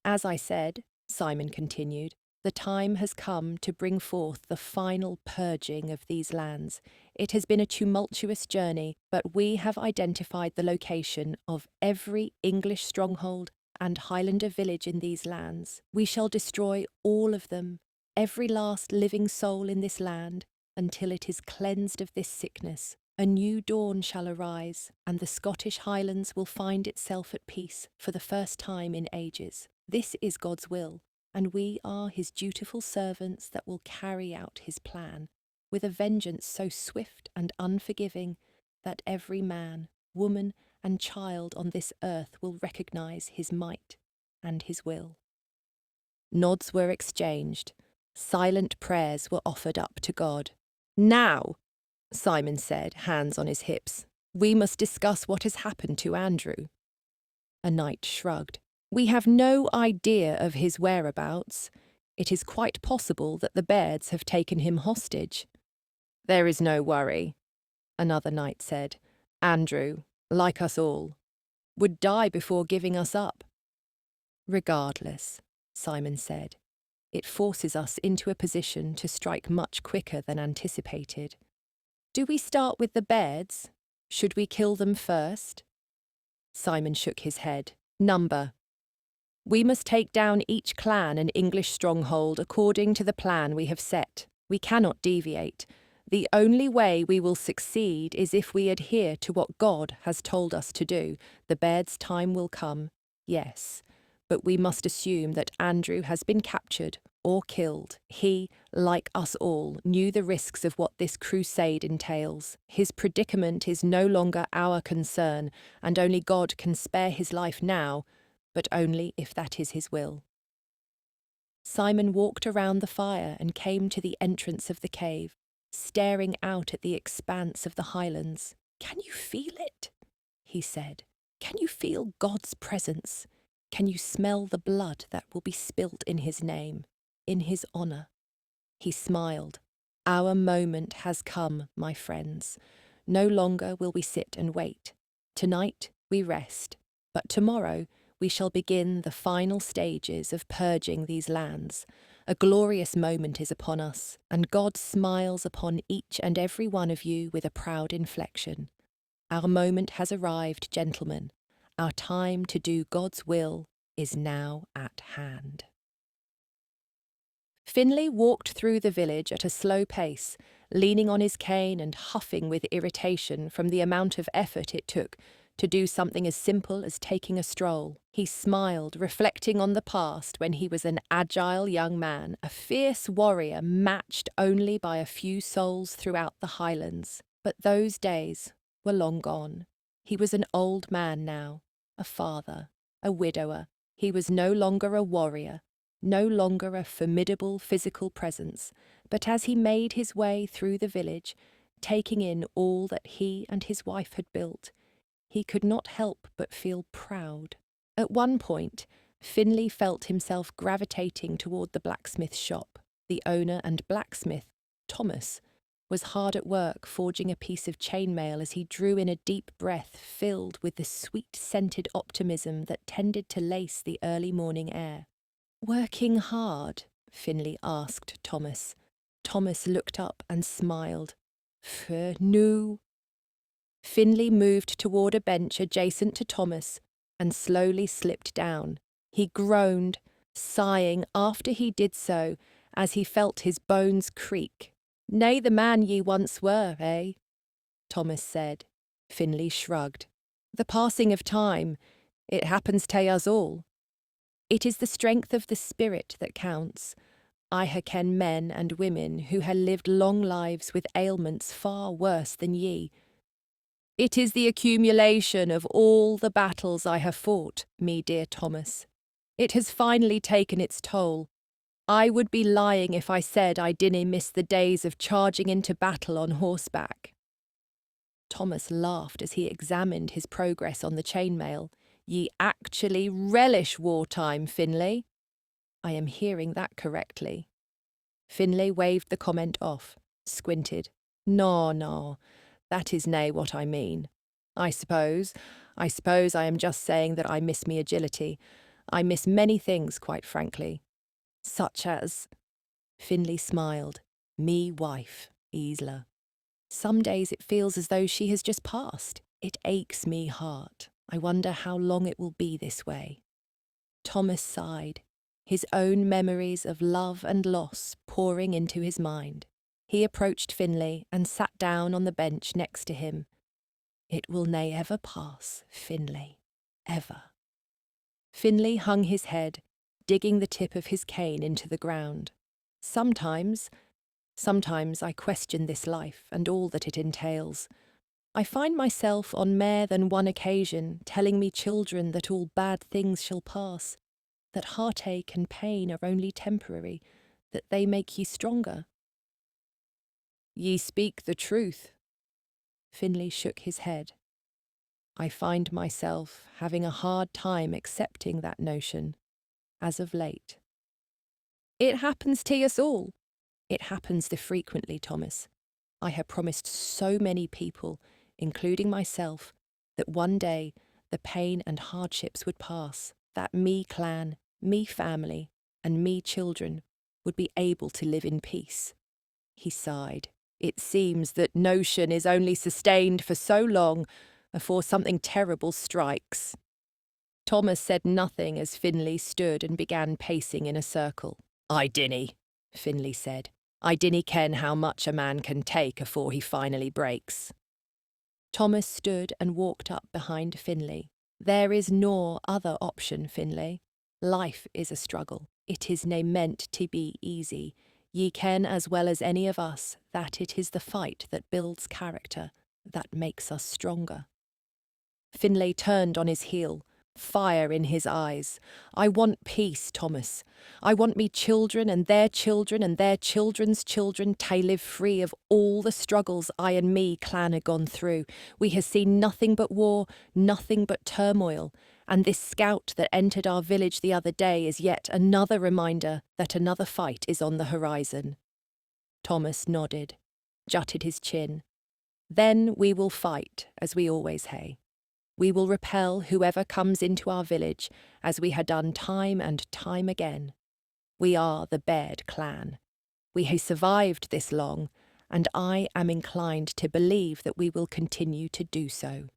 "As I said," Simon continued, "the time has come to bring forth the final purging of these lands. It has been a tumultuous journey, but we have identified the location of every English stronghold and Highlander village in these lands. We shall destroy all of them, every last living soul in this land, until it is cleansed of this sickness. A new dawn shall arise, and the Scottish Highlands will find itself at peace for the first time in ages. This is God's will, and we are his dutiful servants that will carry out his plan, with a vengeance so swift and unforgiving that every man, woman, and child on this earth will recognise his might and his will." Nods were exchanged. Silent prayers were offered up to God. "Now," Simon said, hands on his hips, "we must discuss what has happened to Andrew." A knight shrugged. "We have no idea of his whereabouts. It is quite possible that the Bairds have taken him hostage." "There is no worry," another knight said. "Andrew, like us all, would die before giving us up." "Regardless," Simon said, "it forces us into a position to strike much quicker than anticipated. Do we start with the Bairds? Should we kill them first?" Simon shook his head. "Number. We must take down each clan and English stronghold according to the plan we have set. We cannot deviate. The only way we will succeed is if we adhere to what God has told us to do. The Baird's time will come, yes, but we must assume that Andrew has been captured or killed. He, like us all, knew the risks of what this crusade entails. His predicament is no longer our concern, and only God can spare his life now, but only if that is his will." Simon walked around the fire and came to the entrance of the cave, staring out at the expanse of the Highlands. "Can you feel it?" he said. "Can you feel God's presence? Can you smell the blood that will be spilt in his name, in his honour?" He smiled. "Our moment has come, my friends. No longer will we sit and wait. Tonight we rest, but tomorrow we shall begin the final stages of purging these lands. A glorious moment is upon us, and God smiles upon each and every one of you with a proud inflection. Our moment has arrived, gentlemen. Our time to do God's will is now at hand." Finlay walked through the village at a slow pace, leaning on his cane and huffing with irritation from the amount of effort it took to do something as simple as taking a stroll. He smiled, reflecting on the past when he was an agile young man, a fierce warrior matched only by a few souls throughout the Highlands. But those days were long gone. He was an old man now, a father, a widower. He was no longer a warrior, no longer a formidable physical presence, but as he made his way through the village, taking in all that he and his wife had built, he could not help but feel proud. At one point, Finlay felt himself gravitating toward the blacksmith's shop. The owner and blacksmith Thomas was hard at work forging a piece of chainmail as he drew in a deep breath filled with the sweet-scented optimism that tended to lace the early morning air. "Working hard?" Finlay asked Thomas. Thomas looked up and smiled. "No." Finlay moved toward a bench adjacent to Thomas and slowly slipped down. He groaned, sighing after he did so as he felt his bones creak. "Nay, the man ye once were, eh?" Thomas said. Finlay shrugged. "The passing of time, it happens to us all. It is the strength of the spirit that counts. I ha' ken men and women who ha' lived long lives with ailments far worse than ye. It is the accumulation of all the battles I have fought, me dear Thomas. It has finally taken its toll. I would be lying if I said I dinna miss the days of charging into battle on horseback." Thomas laughed as he examined his progress on the chainmail. "Ye actually relish wartime, Finlay." "I am hearing that correctly." Finlay waved the comment off, squinted. No, that is nae what I mean. I suppose I am just saying that I miss me agility. I miss many things, quite frankly. Such as—" Finlay smiled. "Me wife, Isla. Some days it feels as though she has just passed. It aches me heart. I wonder how long it will be this way." Thomas sighed, his own memories of love and loss pouring into his mind. He approached Finlay and sat down on the bench next to him. "It will nae ever pass, Finlay. Ever." Finlay hung his head, digging the tip of his cane into the ground. Sometimes I question this life and all that it entails. I find myself on mair than one occasion telling me children that all bad things shall pass, that heartache and pain are only temporary, that they make ye stronger." "Ye speak the truth." Finlay shook his head. "I find myself having a hard time accepting that notion, as of late." "It happens to us all." "It happens the frequently, Thomas. I have promised so many people, including myself, that one day the pain and hardships would pass, that me clan, me family, and me children would be able to live in peace." He sighed. "It seems that notion is only sustained for so long before something terrible strikes." Thomas said nothing as Finlay stood and began pacing in a circle. "I dinna," Finlay said. "I dinna ken how much a man can take afore he finally breaks." Thomas stood and walked up behind Finlay. "There is no other option, Finlay. Life is a struggle. It is nae meant to be easy. Ye ken as well as any of us that it is the fight that builds character, that makes us stronger." Finlay turned on his heel, fire in his eyes. "I want peace, Thomas. I want me children and their children and their children's children to live free of all the struggles I and me clan ha' gone through. We ha' seen nothing but war, nothing but turmoil, and this scout that entered our village the other day is yet another reminder that another fight is on the horizon." Thomas nodded, jutted his chin. "Then we will fight, as we always hae. We will repel whoever comes into our village, as we ha' done time and time again. We are the Baird clan. We ha' survived this long, and I am inclined to believe that we will continue to do so."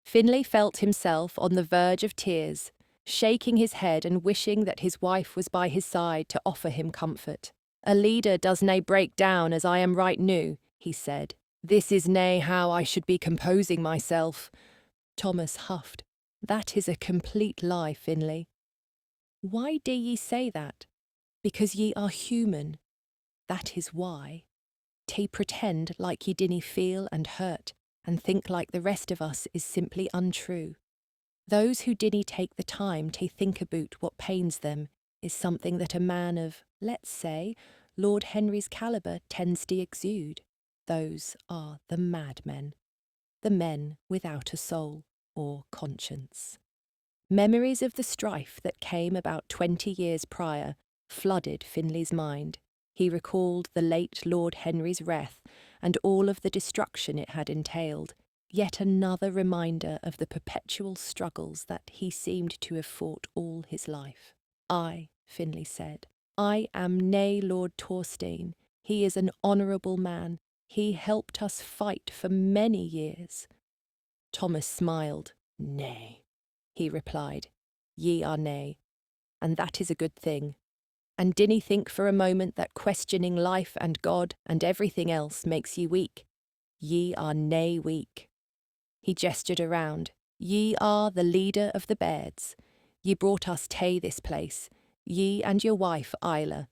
Finlay felt himself on the verge of tears, shaking his head and wishing that his wife was by his side to offer him comfort. "A leader does nae break down as I am right noo," he said. "This is nae how I should be composing myself." Thomas huffed. "That is a complete lie, Finlay." "Why do ye say that?" "Because ye are human. That is why. To pretend like ye dinna feel and hurt and think like the rest of us is simply untrue. Those who dinna take the time to think aboot what pains them is something that a man of, let's say, Lord Henry's calibre tends to exude. Those are the madmen. The men without a soul or conscience." Memories of the strife that came about 20 years prior flooded Finlay's mind. He recalled the late Lord Henry's wrath and all of the destruction it had entailed, yet another reminder of the perpetual struggles that he seemed to have fought all his life. "I," Finlay said, "I am nay Lord Torstein. He is an honourable man. He helped us fight for many years." Thomas smiled. "Nay," he replied, "ye are nay, and that is a good thing. And dinna think for a moment that questioning life and God and everything else makes ye weak. Ye are nay weak." He gestured around. "Ye are the leader of the Bairds. Ye brought us tae this place, ye and your wife Isla.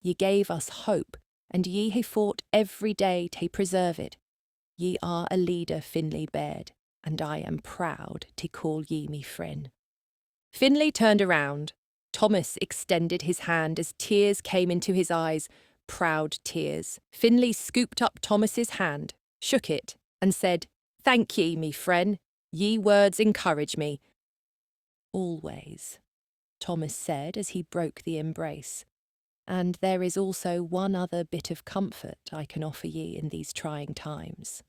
Ye gave us hope, and ye hae fought every day to preserve it. Ye are a leader, Finlay Baird, and I am proud to call ye me friend." Finlay turned around. Thomas extended his hand as tears came into his eyes, proud tears. Finlay scooped up Thomas's hand, shook it, and said, "Thank ye, me friend. Ye words encourage me." "Always," Thomas said as he broke the embrace. "And there is also one other bit of comfort I can offer ye in these trying times."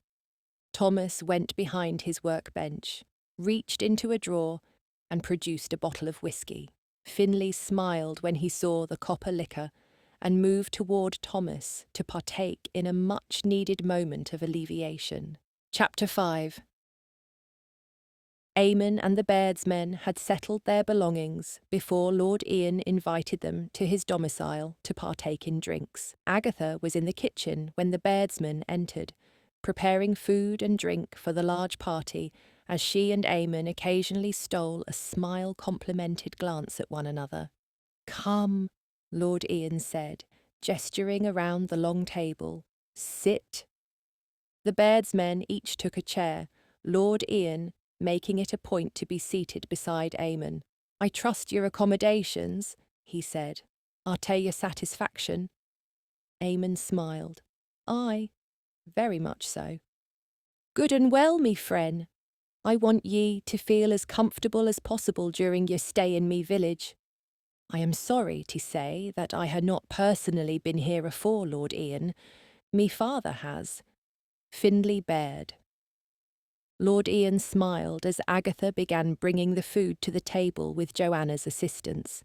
Thomas went behind his workbench, reached into a drawer, and produced a bottle of whisky. Finlay smiled when he saw the copper liquor and moved toward Thomas to partake in a much-needed moment of alleviation. Chapter 5. Eamon and the Baird's men had settled their belongings before Lord Ian invited them to his domicile to partake in drinks. Agatha was in the kitchen when the Bairdsmen entered, preparing food and drink for the large party, as she and Eamon occasionally stole a smile-complimented glance at one another. "Come," Lord Ian said, gesturing around the long table. "Sit." The Bairdsmen each took a chair, Lord Ian making it a point to be seated beside Eamon. "I trust your accommodations," he said, "are to your satisfaction." Eamon smiled. "Aye, very much so." "Good and well, me friend. I want ye to feel as comfortable as possible during your stay in me village. I am sorry to say that I had not personally been here afore, Lord Ian. Me father has. Finlay Baird." Lord Ian smiled as Agatha began bringing the food to the table with Joanna's assistance.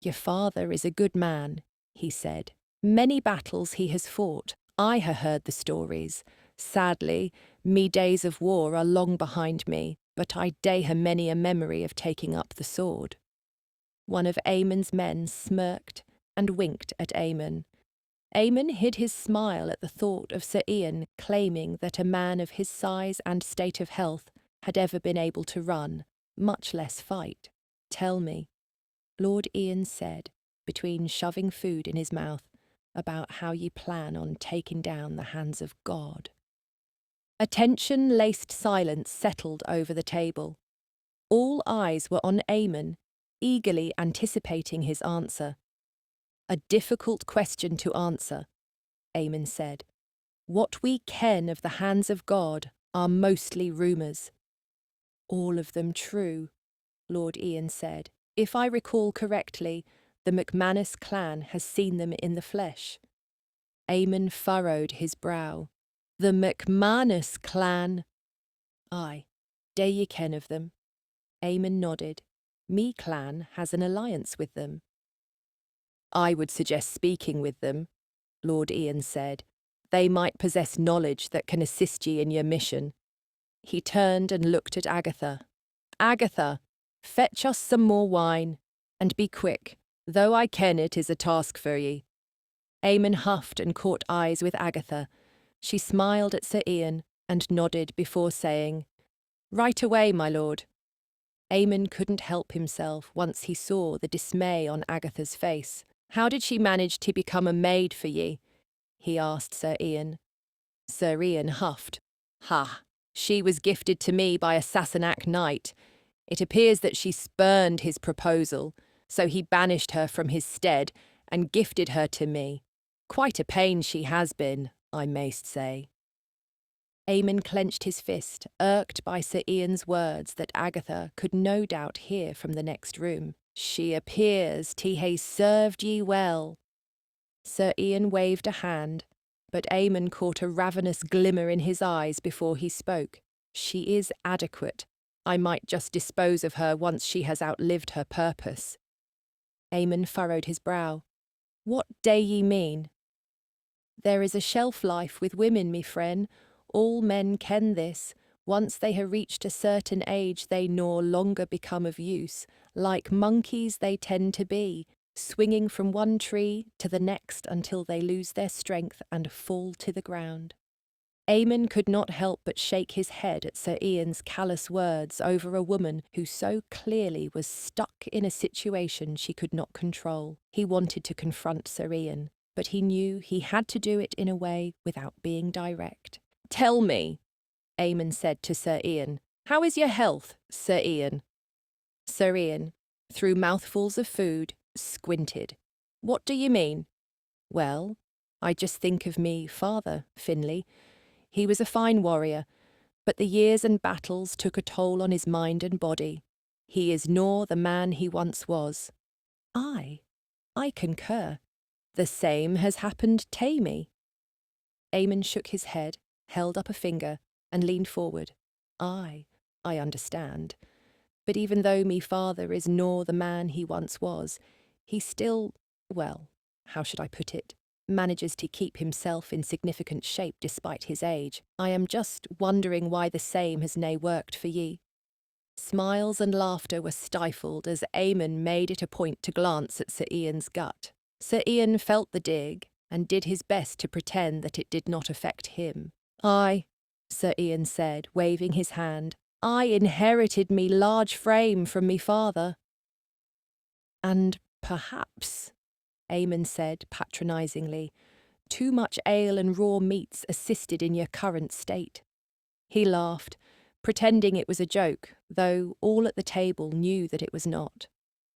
"Your father is a good man," he said. "Many battles he has fought. I ha' heard the stories. Sadly, me days of war are long behind me, but I dae ha' many a memory of taking up the sword." One of Eamon's men smirked and winked at Eamon. Eamon hid his smile at the thought of Sir Ian claiming that a man of his size and state of health had ever been able to run, much less fight. "Tell me," Lord Ian said, between shoving food in his mouth, "about how ye plan on taking down the hands of God." A tension-laced silence settled over the table. All eyes were on Eamon, eagerly anticipating his answer. "A difficult question to answer," Eamon said. "What we ken of the hands of God are mostly rumours." "All of them true," Lord Ian said. "If I recall correctly, the McManus clan has seen them in the flesh." Eamon furrowed his brow. "The McManus clan?" "Aye, dae ye ken of them?" Eamon nodded. "Me clan has an alliance with them." "I would suggest speaking with them," Lord Ian said. "They might possess knowledge that can assist ye in your mission." He turned and looked at Agatha. "Agatha, fetch us some more wine, and be quick, though I ken it is a task for ye." Eamon huffed and caught eyes with Agatha. She smiled at Sir Ian and nodded before saying, "Right away, my lord." Eamon couldn't help himself once he saw the dismay on Agatha's face. "How did she manage to become a maid for ye?" he asked Sir Ian. Sir Ian huffed. "Ha! She was gifted to me by a Sassenach knight. It appears that she spurned his proposal, so he banished her from his stead and gifted her to me. Quite a pain she has been, I mayst say." Eamon clenched his fist, irked by Sir Ian's words that Agatha could no doubt hear from the next room. "She appears to hae served ye well." Sir Ian waved a hand, but Eamon caught a ravenous glimmer in his eyes before he spoke. She is adequate. I might just dispose of her once she has outlived her purpose. Eamon furrowed his brow. What day ye mean? There is a shelf life with women, me friend. All men ken this. Once they ha' reached a certain age they no longer become of use. Like monkeys they tend to be, swinging from one tree to the next until they lose their strength and fall to the ground. Eamon could not help but shake his head at Sir Ian's callous words over a woman who so clearly was stuck in a situation she could not control. He wanted to confront Sir Ian, but he knew he had to do it in a way without being direct. "Tell me," Eamon said to Sir Ian. "How is your health, Sir Ian?" Sir Ian, through mouthfuls of food, squinted. "What do you mean?" "Well, I just think of me father, Finlay. He was a fine warrior, but the years and battles took a toll on his mind and body. He is nor the man he once was." I concur. The same has happened to me." Eamon shook his head, held up a finger, and leaned forward. I understand. But even though me father is nor the man he once was, he still, well, how should I put it, manages to keep himself in significant shape despite his age. I am just wondering why the same has nae worked for ye." Smiles and laughter were stifled as Eamon made it a point to glance at Sir Ian's gut. Sir Ian felt the dig and did his best to pretend that it did not affect him. "Aye," Sir Ian said, waving his hand. "I inherited me large frame from me father." "And perhaps," Eamon said patronisingly, "too much ale and raw meats assisted in your current state." He laughed, pretending it was a joke, though all at the table knew that it was not.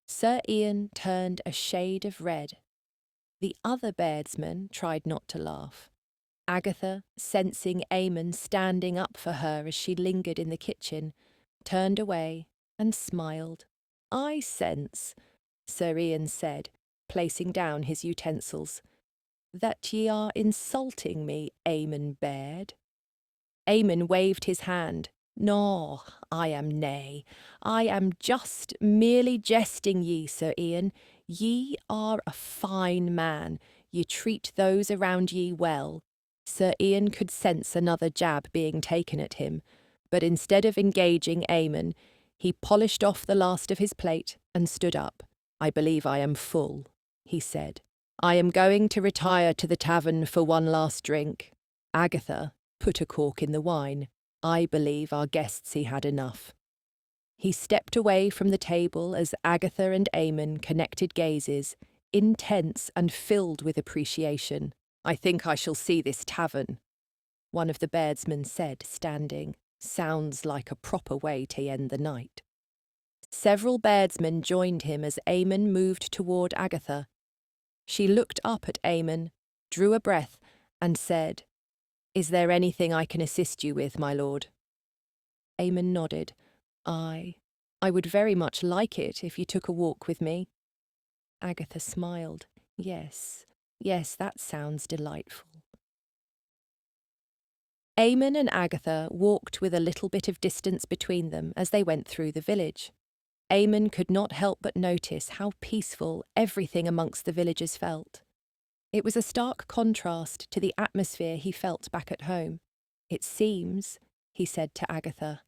Sir Ian turned a shade of red. The other Bairdsmen tried not to laugh. Agatha, sensing Eamon standing up for her as she lingered in the kitchen, turned away and smiled. "I sense," Sir Ian said, placing down his utensils, "that ye are insulting me, Eamon Baird." Eamon waved his hand. "No, I am nae. I am just merely jesting ye, Sir Ian. Ye are a fine man. Ye treat those around ye well." Sir Ian could sense another jab being taken at him, but instead of engaging Eamon, he polished off the last of his plate and stood up. "I believe I am full," he said. "I am going to retire to the tavern for one last drink. Agatha, put a cork in the wine. I believe our guests he had enough." He stepped away from the table as Agatha and Eamon connected gazes, intense and filled with appreciation. "I think I shall see this tavern," one of the Bairdsmen said, standing. "Sounds like a proper way to end the night." Several Bairdsmen joined him as Eamon moved toward Agatha. She looked up at Eamon, drew a breath, and said, "Is there anything I can assist you with, my lord?" Eamon nodded. I would very much like it if you took a walk with me." Agatha smiled. Yes, that sounds delightful." Eamon and Agatha walked with a little bit of distance between them as they went through the village. Eamon could not help but notice how peaceful everything amongst the villagers felt. It was a stark contrast to the atmosphere he felt back at home. "It seems," he said to Agatha,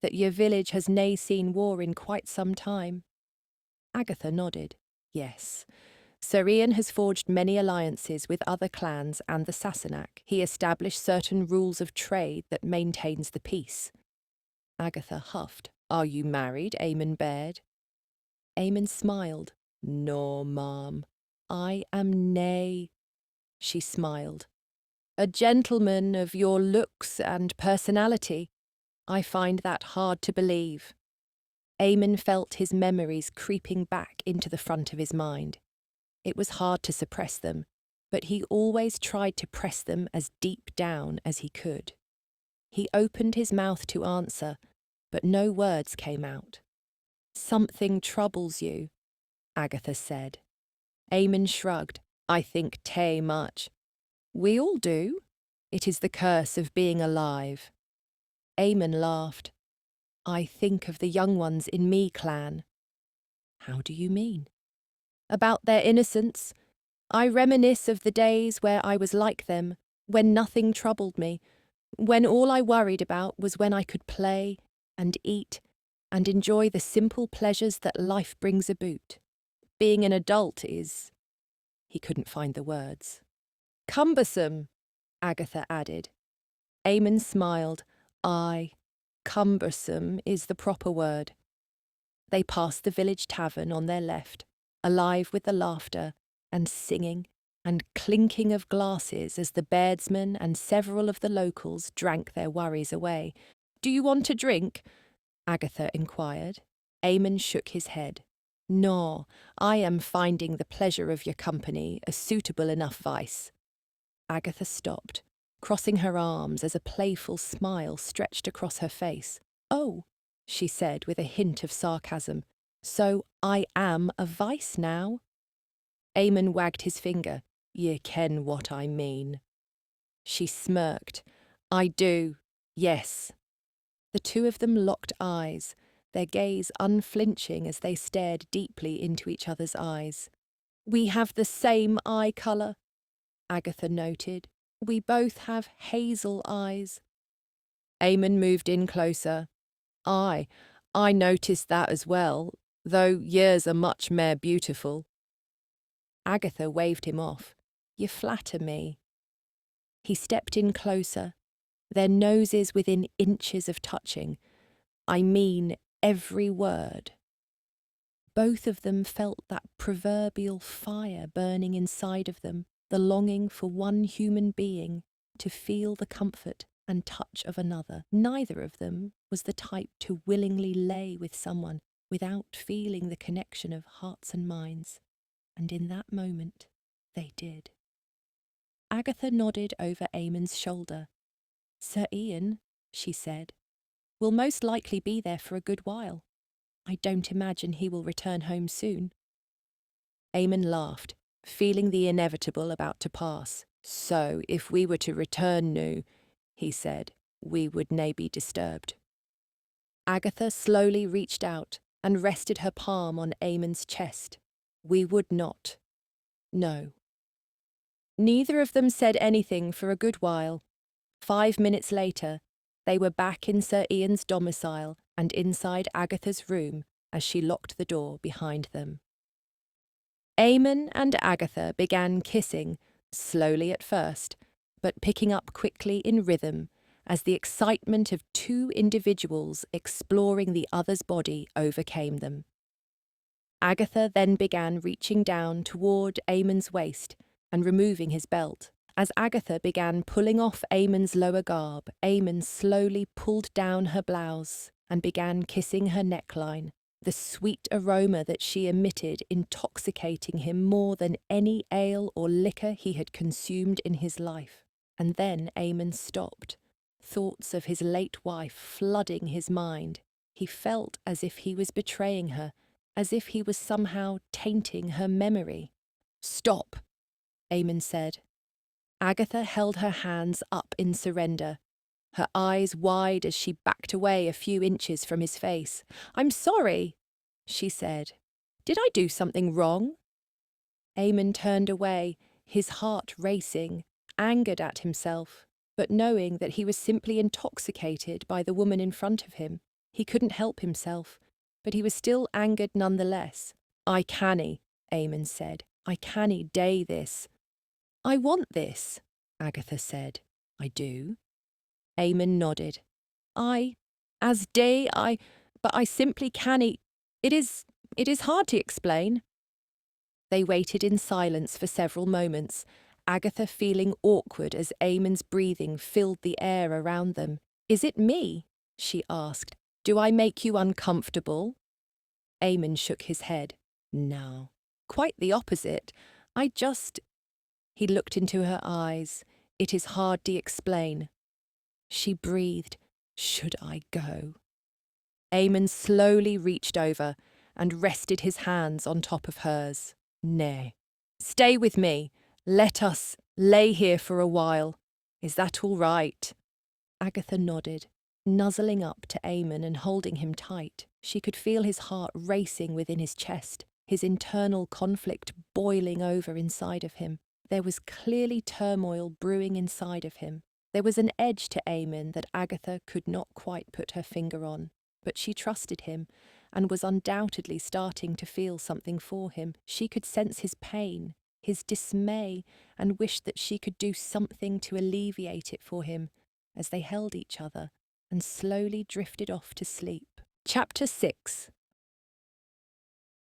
"that your village has nae seen war in quite some time." Agatha nodded. "Yes. Sir Ian has forged many alliances with other clans and the Sassenach. He established certain rules of trade that maintains the peace." Agatha huffed. "Are you married, Eamon Baird?" Eamon smiled. "No, ma'am. I am nae." She smiled. "A gentleman of your looks and personality. I find that hard to believe." Eamon felt his memories creeping back into the front of his mind. It was hard to suppress them, but he always tried to press them as deep down as he could. He opened his mouth to answer, but no words came out. "Something troubles you," Agatha said. Eamon shrugged. I think tay much. We all do. It is the curse of being alive. Eamon laughed. I think of the young ones in me clan. How do you mean? About their innocence. I reminisce of the days where I was like them, when nothing troubled me, when all I worried about was when I could play and eat and enjoy the simple pleasures that life brings aboot. Being an adult is... He couldn't find the words. Cumbersome, Agatha added. Eamon smiled. Aye, cumbersome is the proper word. They passed the village tavern on their left, alive with the laughter and singing and clinking of glasses as the Bairdsmen and several of the locals drank their worries away. Do you want a drink? Agatha inquired. Eamon shook his head. No, I am finding the pleasure of your company a suitable enough vice. Agatha stopped, crossing her arms as a playful smile stretched across her face. Oh, she said with a hint of sarcasm, so I am a vice now? Eamon wagged his finger. Ye ken what I mean. She smirked. I do, yes. The two of them locked eyes, their gaze unflinching as they stared deeply into each other's eyes. We have the same eye colour, Agatha noted. We both have hazel eyes. Eamon moved in closer. I noticed that as well, though yours are much mair beautiful. Agatha waved him off. You flatter me. He stepped in closer, their noses within inches of touching. I mean every word. Both of them felt that proverbial fire burning inside of them, the longing for one human being to feel the comfort and touch of another. Neither of them was the type to willingly lay with someone without feeling the connection of hearts and minds, and in that moment they did. Agatha nodded over Eamon's shoulder. Sir Ian, she said, will most likely be there for a good while. I don't imagine he will return home soon. Eamon laughed, feeling the inevitable about to pass. So, if we were to return noo, he said, we would nae be disturbed. Agatha slowly reached out and rested her palm on Eamon's chest. We would not. No. Neither of them said anything for a good while. 5 minutes later, they were back in Sir Ian's domicile and inside Agatha's room as she locked the door behind them. Eamon and Agatha began kissing, slowly at first, but picking up quickly in rhythm as the excitement of two individuals exploring the other's body overcame them. Agatha then began reaching down toward Eamon's waist and removing his belt. As Agatha began pulling off Eamon's lower garb, Eamon slowly pulled down her blouse and began kissing her neckline, the sweet aroma that she emitted intoxicating him more than any ale or liquor he had consumed in his life. And then Eamon stopped, thoughts of his late wife flooding his mind. He felt as if he was betraying her, as if he was somehow tainting her memory. Stop, Eamon said. Agatha held her hands up in surrender, her eyes wide as she backed away a few inches from his face. I'm sorry, she said. Did I do something wrong? Eamon turned away, his heart racing, angered at himself, but knowing that he was simply intoxicated by the woman in front of him. He couldn't help himself, but he was still angered nonetheless. I canny, Eamon said. I canny day this. I want this, Agatha said. I do. Eamon nodded. But I simply canny. It is hard to explain. They waited in silence for several moments, Agatha feeling awkward as Eamon's breathing filled the air around them. Is it me? She asked. Do I make you uncomfortable? Eamon shook his head. No, quite the opposite. He looked into her eyes. It is hard to explain. She breathed. Should I go? Eamon slowly reached over and rested his hands on top of hers. Nay, Stay with me. Let us lay here for a while. Is that all right? Agatha nodded, nuzzling up to Eamon and holding him tight. She could feel his heart racing within his chest, his internal conflict boiling over inside of him. There was clearly turmoil brewing inside of him. There was an edge to Eamon that Agatha could not quite put her finger on, but she trusted him and was undoubtedly starting to feel something for him. She could sense his pain, his dismay, and wished that she could do something to alleviate it for him as they held each other and slowly drifted off to sleep. Chapter 6.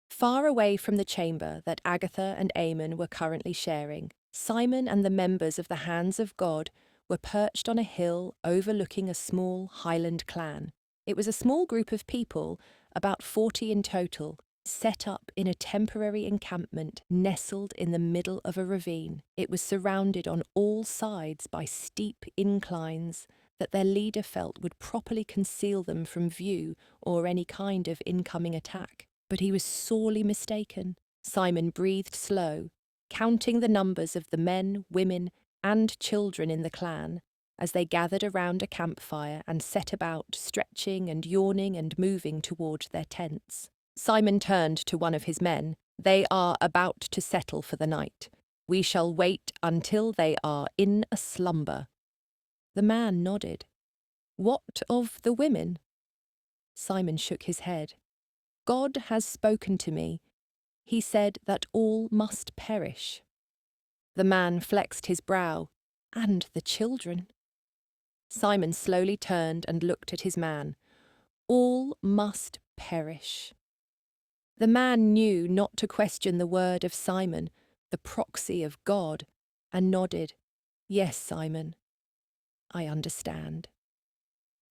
Far away from the chamber that Agatha and Eamon were currently sharing, Simon and the members of the Hands of God were perched on a hill overlooking a small Highland clan. It was a small group of people, about 40 in total, set up in a temporary encampment nestled in the middle of a ravine. It was surrounded on all sides by steep inclines that their leader felt would properly conceal them from view or any kind of incoming attack. But he was sorely mistaken. Simon breathed slow, counting the numbers of the men, women, and children in the clan as they gathered around a campfire and set about stretching and yawning and moving toward their tents. Simon turned to one of his men. They are about to settle for the night. We shall wait until they are in a slumber. The man nodded. What of the women? Simon shook his head. God has spoken to me. He said that all must perish. The man flexed his brow. And the children. Simon slowly turned and looked at his man. All must perish. The man knew not to question the word of Simon, the proxy of God, and nodded. Yes, Simon, I understand.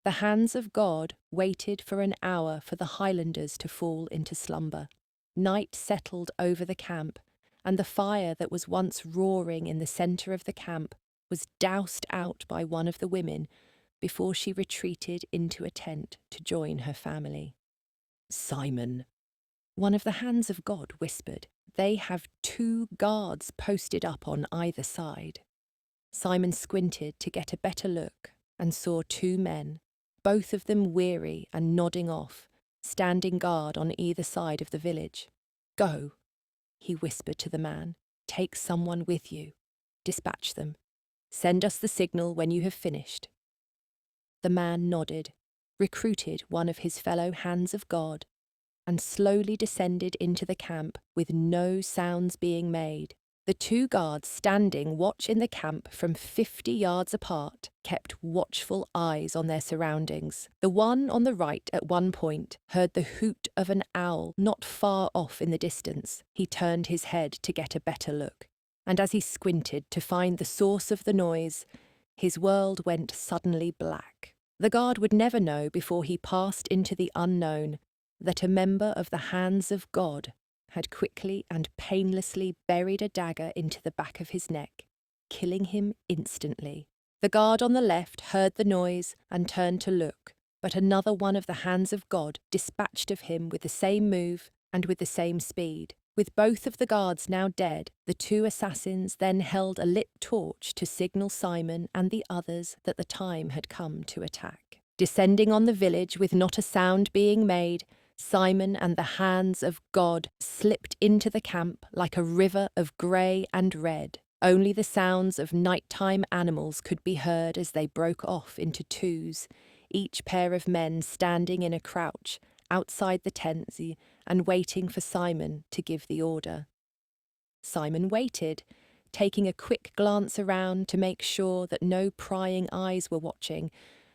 The Hands of God waited for an hour for the Highlanders to fall into slumber. Night settled over the camp, and the fire that was once roaring in the centre of the camp was doused out by one of the women before she retreated into a tent to join her family. Simon, one of the Hands of God whispered, they have 2 guards posted up on either side. Simon squinted to get a better look and saw 2 men, both of them weary and nodding off, standing guard on either side of the village. Go, he whispered to the man. Take someone with you. Dispatch them. Send us the signal when you have finished. The man nodded, recruited one of his fellow Hands of God, and slowly descended into the camp with no sounds being made. The 2 guards standing watch in the camp from 50 yards apart kept watchful eyes on their surroundings. The one on the right at one point heard the hoot of an owl not far off in the distance. He turned his head to get a better look, and as he squinted to find the source of the noise, his world went suddenly black. The guard would never know before he passed into the unknown that a member of the Hands of God had quickly and painlessly buried a dagger into the back of his neck, killing him instantly. The guard on the left heard the noise and turned to look, but another one of the Hands of God dispatched of him with the same move and with the same speed. With both of the guards now dead, the 2 assassins then held a lit torch to signal Simon and the others that the time had come to attack. Descending on the village with not a sound being made, Simon and the Hands of God slipped into the camp like a river of grey and red. Only the sounds of nighttime animals could be heard as they broke off into 2s, each pair of men standing in a crouch outside the tents and waiting for Simon to give the order. Simon waited, taking a quick glance around to make sure that no prying eyes were watching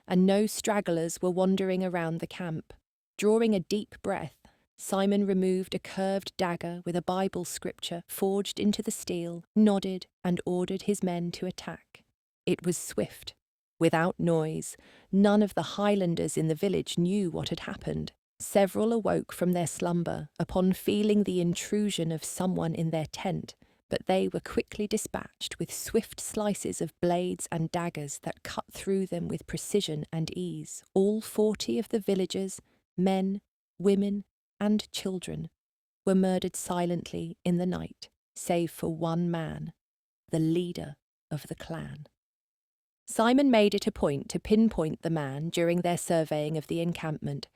and no stragglers were wandering around the camp. Drawing a deep breath, Simon removed a curved dagger with a Bible scripture forged into the steel, nodded, and ordered his men to attack. It was swift. Without noise, none of the Highlanders in the village knew what had happened. Several awoke from their slumber upon feeling the intrusion of someone in their tent, but they were quickly dispatched with swift slices of blades and daggers that cut through them with precision and ease. All 40 of the villagers, men, women, and children, were murdered silently in the night. save for one man, the leader of the clan. Simon made it a point to pinpoint the man during their surveying of the encampment,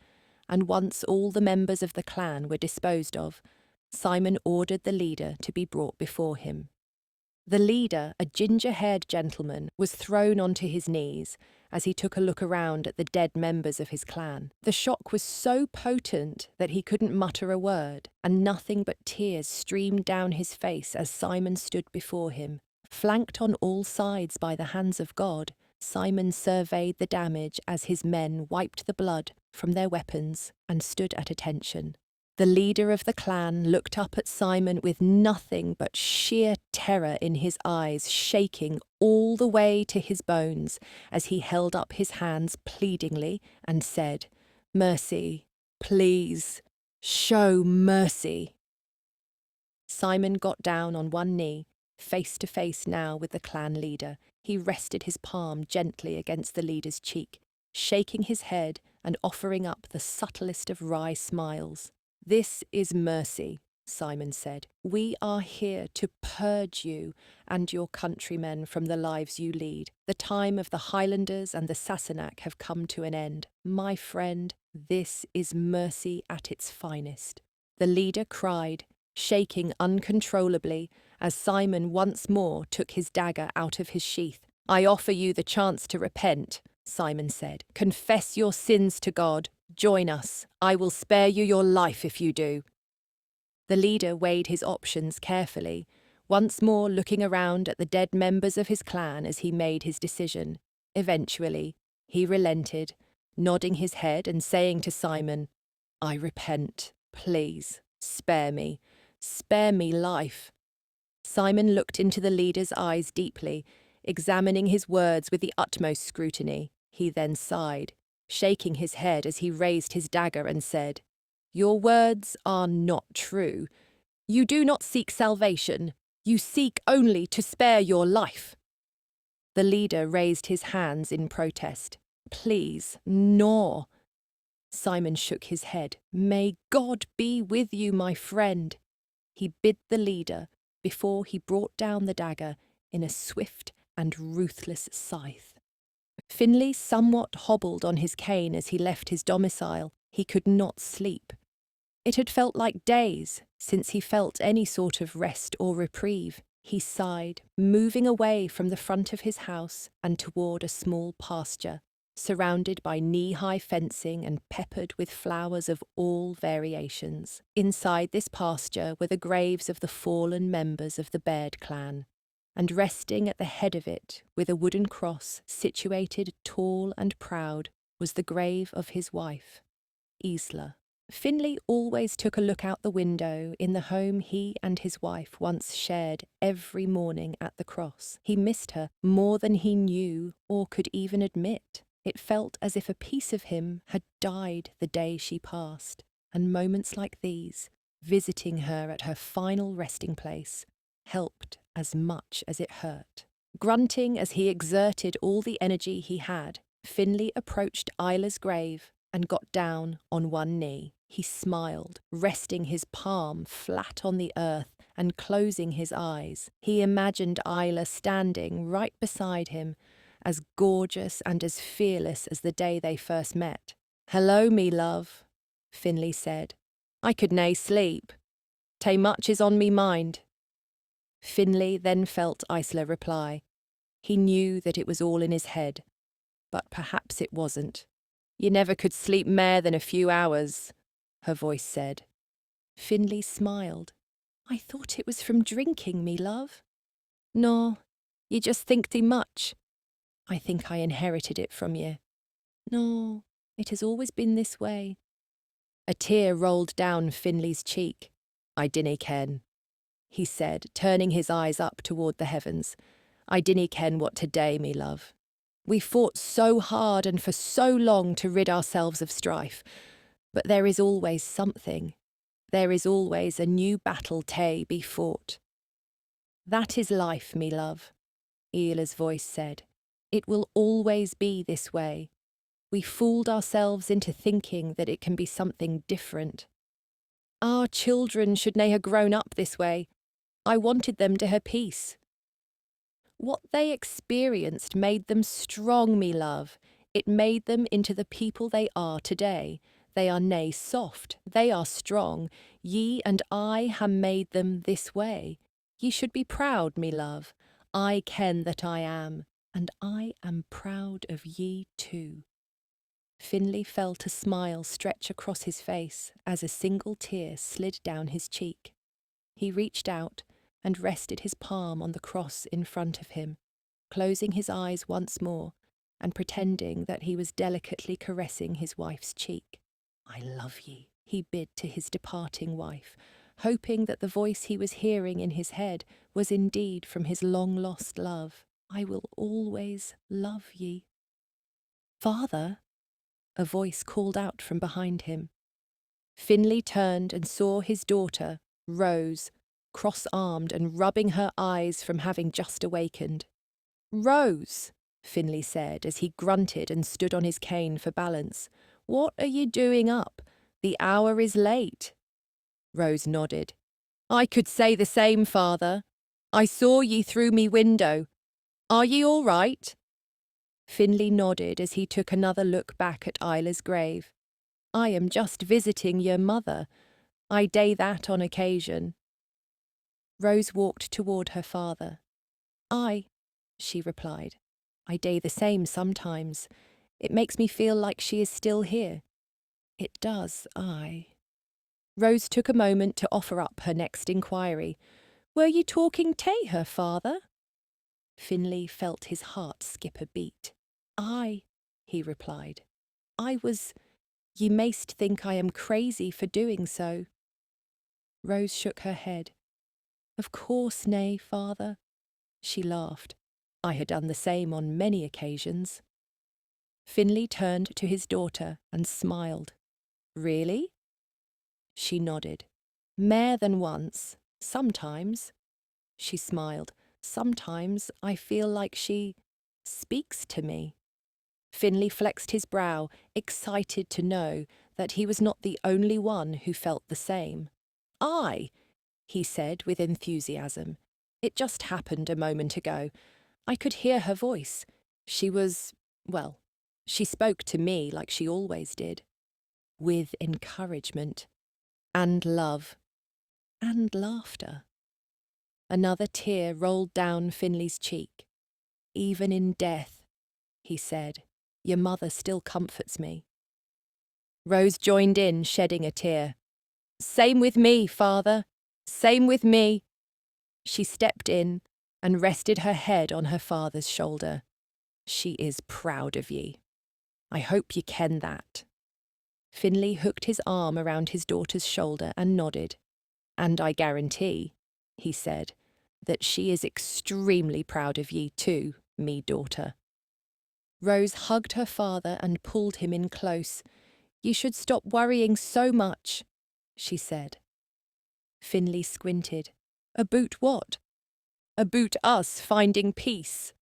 and once all the members of the clan were disposed of, Simon ordered the leader to be brought before him. The leader, a ginger-haired gentleman, was thrown onto his knees as he took a look around at the dead members of his clan. The shock was so potent that he couldn't mutter a word, and nothing but tears streamed down his face as Simon stood before him. Flanked on all sides by the hands of God, Simon surveyed the damage as his men wiped the blood from their weapons and stood at attention. The leader of the clan looked up at Simon with nothing but sheer terror in his eyes, shaking all the way to his bones as he held up his hands pleadingly and said, "Mercy, please, show mercy." Simon got down on one knee, face to face now with the clan leader. He rested his palm gently against the leader's cheek, shaking his head and offering up the subtlest of wry smiles. "This is mercy," Simon said. "We are here to purge you and your countrymen from the lives you lead. The time of the Highlanders and the Sassenach have come to an end. My friend, this is mercy at its finest." The leader cried, shaking uncontrollably, as Simon once more took his dagger out of his sheath. "I offer you the chance to repent," Simon said. "Confess your sins to God. Join us. I will spare you your life if you do." The leader weighed his options carefully, once more looking around at the dead members of his clan as he made his decision. Eventually, he relented, nodding his head and saying to Simon, "I repent. Please, spare me. Spare me life." Simon looked into the leader's eyes deeply, examining his words with the utmost scrutiny. He then sighed, shaking his head as he raised his dagger and said, "Your words are not true. You do not seek salvation. You seek only to spare your life." The leader raised his hands in protest. "Please, no." Simon shook his head. "May God be with you, my friend." He bid the leader before he brought down the dagger in a swift and ruthless scythe. Finlay somewhat hobbled on his cane as he left his domicile. He could not sleep. It had felt like days since he felt any sort of rest or reprieve. He sighed, moving away from the front of his house and toward a small pasture, surrounded by knee-high fencing and peppered with flowers of all variations. Inside this pasture were the graves of the fallen members of the Baird clan, and resting at the head of it, with a wooden cross situated tall and proud, was the grave of his wife, Isla. Finlay always took a look out the window in the home he and his wife once shared every morning at the cross. He missed her more than he knew or could even admit. It felt as if a piece of him had died the day she passed, and moments like these, visiting her at her final resting place, helped as much as it hurt. Grunting as he exerted all the energy he had, Finlay approached Isla's grave and got down on one knee. He smiled, resting his palm flat on the earth and closing his eyes. He imagined Isla standing right beside him, as gorgeous and as fearless as the day they first met. "Hello, me love," Finlay said. "I could nae sleep. Tae much is on me mind." Finlay then felt Isla reply. He knew that it was all in his head, but perhaps it wasn't. "You never could sleep mair than a few hours," her voice said. Finlay smiled. "I thought it was from drinking, me love." "No, you just think too much." "I think I inherited it from you." "No, it has always been this way." A tear rolled down Finlay's cheek. "I dinna ken," he said, turning his eyes up toward the heavens. "I dinna ken what today, me love. We fought so hard and for so long to rid ourselves of strife, but there is always something. There is always a new battle tae be fought." "That is life, me love," Isla's voice said. "It will always be this way. We fooled ourselves into thinking that it can be something different. Our children should nae ha grown up this way. I wanted them to have peace. What they experienced made them strong, me love. It made them into the people they are today. They are nae soft, they are strong. Ye and I ha' made them this way. Ye should be proud, me love. I ken that I am, and I am proud of ye too. Finlay felt a smile stretch across his face as a single tear slid down his cheek. He reached out and rested his palm on the cross in front of him, closing his eyes once more and pretending that he was delicately caressing his wife's cheek. I love ye, he bid to his departing wife, hoping that the voice he was hearing in his head was indeed from his long-lost love. I will always love ye. Father, a voice called out from behind him. Finlay turned and saw his daughter, Rose, cross-armed and rubbing her eyes from having just awakened. Rose, Finlay said as he grunted and stood on his cane for balance. What are you doing up? The hour is late. Rose nodded. I could say the same, father. I saw ye through me window. Are ye all right? Finlay nodded as he took another look back at Isla's grave. I am just visiting your mother. I day that on occasion. Rose walked toward her father. Aye, she replied. I day the same sometimes. It makes me feel like she is still here. It does, aye. Rose took a moment to offer up her next inquiry. Were you talking tae her, father? Finlay felt his heart skip a beat. Aye, he replied. I was... Ye mayst think I am crazy for doing so. Rose shook her head. Of course nay, father. She laughed. I had done the same on many occasions. Finlay turned to his daughter and smiled. Really? She nodded. Mair than once. Sometimes. She smiled. Sometimes I feel like she speaks to me. Finlay flexed his brow, excited to know that he was not the only one who felt the same. Aye, he said with enthusiasm. It just happened a moment ago. I could hear her voice. She was, well, she spoke to me like she always did. With encouragement. And love. And laughter. Another tear rolled down Finlay's cheek. Even in death, he said, your mother still comforts me. Rose joined in, shedding a tear. Same with me, father. Same with me. She stepped in and rested her head on her father's shoulder. She is proud of ye. I hope ye ken that. Finlay hooked his arm around his daughter's shoulder and nodded. And I guarantee, he said, that she is extremely proud of ye too, me daughter. Rose hugged her father and pulled him in close. You should stop worrying so much, she said. Finlay squinted. Aboot what? Aboot us finding peace.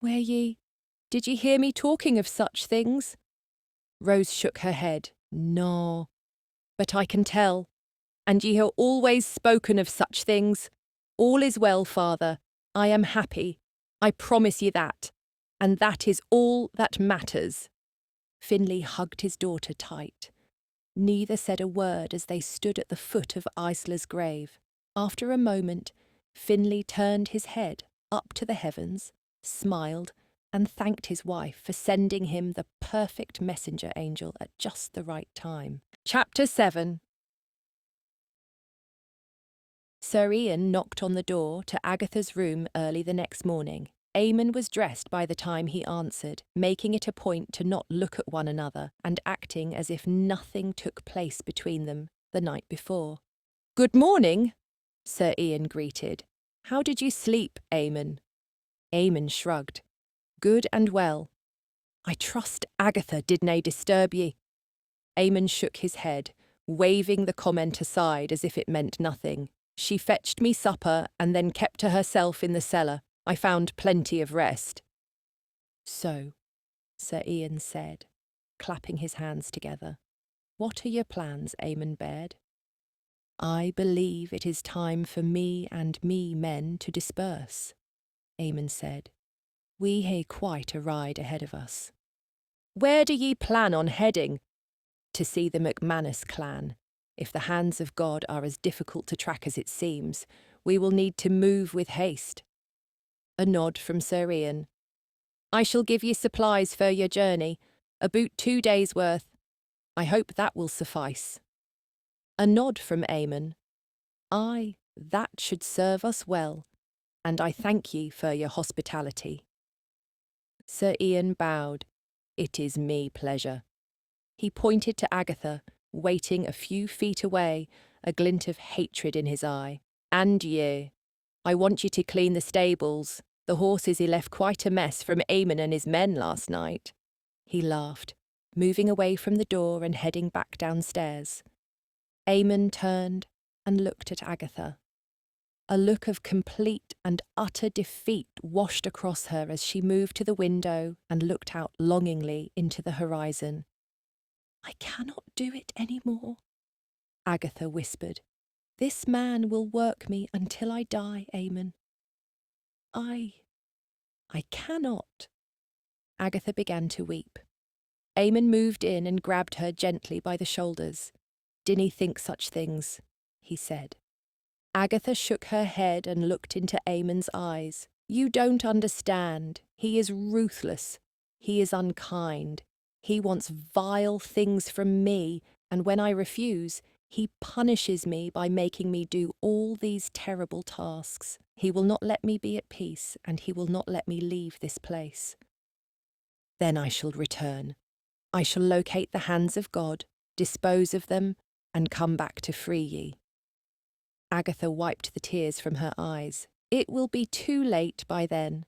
Did ye hear me talking of such things? Rose shook her head. No. But I can tell. And ye have always spoken of such things. All is well, father. I am happy. I promise ye that. And that is all that matters. Finlay hugged his daughter tight. Neither said a word as they stood at the foot of Isla's grave. After a moment, Finlay turned his head up to the heavens, smiled, and thanked his wife for sending him the perfect messenger angel at just the right time. Chapter 7. Sir Ian knocked on the door to Agatha's room early the next morning. Eamon was dressed by the time he answered, making it a point to not look at one another and acting as if nothing took place between them the night before. Good morning, Sir Ian greeted. How did you sleep, Eamon? Eamon shrugged. Good and well. I trust Agatha did nae disturb ye. Eamon shook his head, waving the comment aside as if it meant nothing. She fetched me supper and then kept to herself in the cellar. I found plenty of rest. So, Sir Ian said, clapping his hands together, what are your plans, Eamon Baird? I believe it is time for me and me men to disperse, Eamon said. We hae quite a ride ahead of us. Where do ye plan on heading? To see the McManus clan. If the hands of God are as difficult to track as it seems, we will need to move with haste. A nod from Sir Ian. I shall give ye supplies for your journey, about 2 days' worth. I hope that will suffice. A nod from Eamon. Aye, that should serve us well, and I thank ye for your hospitality. Sir Ian bowed. It is me pleasure. He pointed to Agatha, waiting a few feet away, a glint of hatred in his eye. And ye, I want you to clean the stables. The horses he left quite a mess from Eamon and his men last night. He laughed, moving away from the door and heading back downstairs. Eamon turned and looked at Agatha. A look of complete and utter defeat washed across her as she moved to the window and looked out longingly into the horizon. I cannot do it any more, Agatha whispered. This man will work me until I die, Eamon. I cannot. Agatha began to weep. Eamon moved in and grabbed her gently by the shoulders. Dinna think such things, he said. Agatha shook her head and looked into Eamon's eyes. You don't understand. He is ruthless. He is unkind. He wants vile things from me, and when I refuse, he punishes me by making me do all these terrible tasks. He will not let me be at peace, and he will not let me leave this place. Then I shall return. I shall locate the hands of God, dispose of them, and come back to free ye. Agatha wiped the tears from her eyes. It will be too late by then,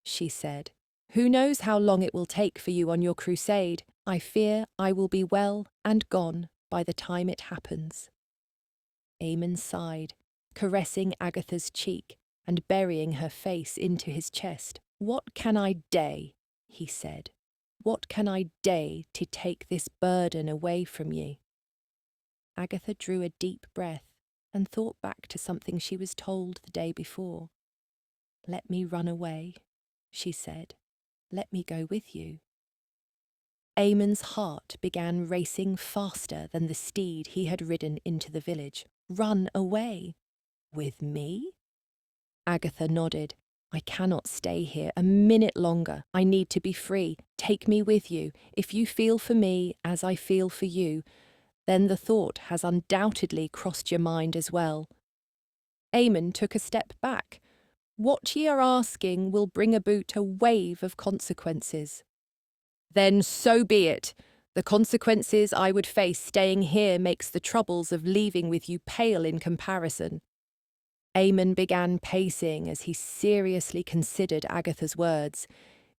she said. Who knows how long it will take for you on your crusade? I fear I will be well and gone by the time it happens. Eamon sighed, caressing Agatha's cheek and burying her face into his chest. What can I do? He said. What can I do to take this burden away from ye? Agatha drew a deep breath and thought back to something she was told the day before. Let me run away, she said. Let me go with you. Eamon's heart began racing faster than the steed he had ridden into the village. Run away? With me? Agatha nodded. I cannot stay here a minute longer. I need to be free. Take me with you. If you feel for me as I feel for you, then the thought has undoubtedly crossed your mind as well. Eamon took a step back. What ye are asking will bring about a wave of consequences. Then so be it. The consequences I would face staying here makes the troubles of leaving with you pale in comparison. Eamon began pacing as he seriously considered Agatha's words.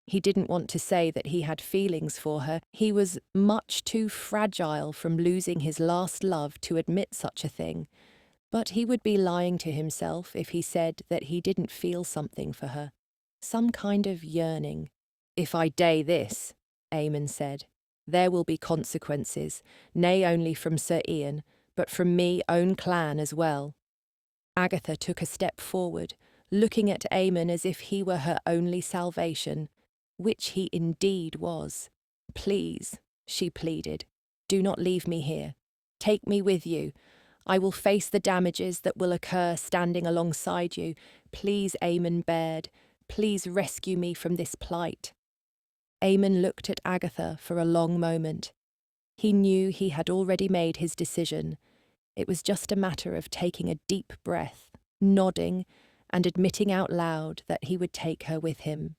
He didn't want to say that he had feelings for her. He was much too fragile from losing his last love to admit such a thing. But he would be lying to himself if he said that he didn't feel something for her. Some kind of yearning. If I do this, Eamon said, there will be consequences, nay only from Sir Ian, but from me own clan as well. Agatha took a step forward, looking at Eamon as if he were her only salvation, which he indeed was. Please, she pleaded, do not leave me here. Take me with you. I will face the damages that will occur standing alongside you. Please, Eamon Baird, please rescue me from this plight. Eamon looked at Agatha for a long moment. He knew he had already made his decision. It was just a matter of taking a deep breath, nodding, and admitting out loud that he would take her with him.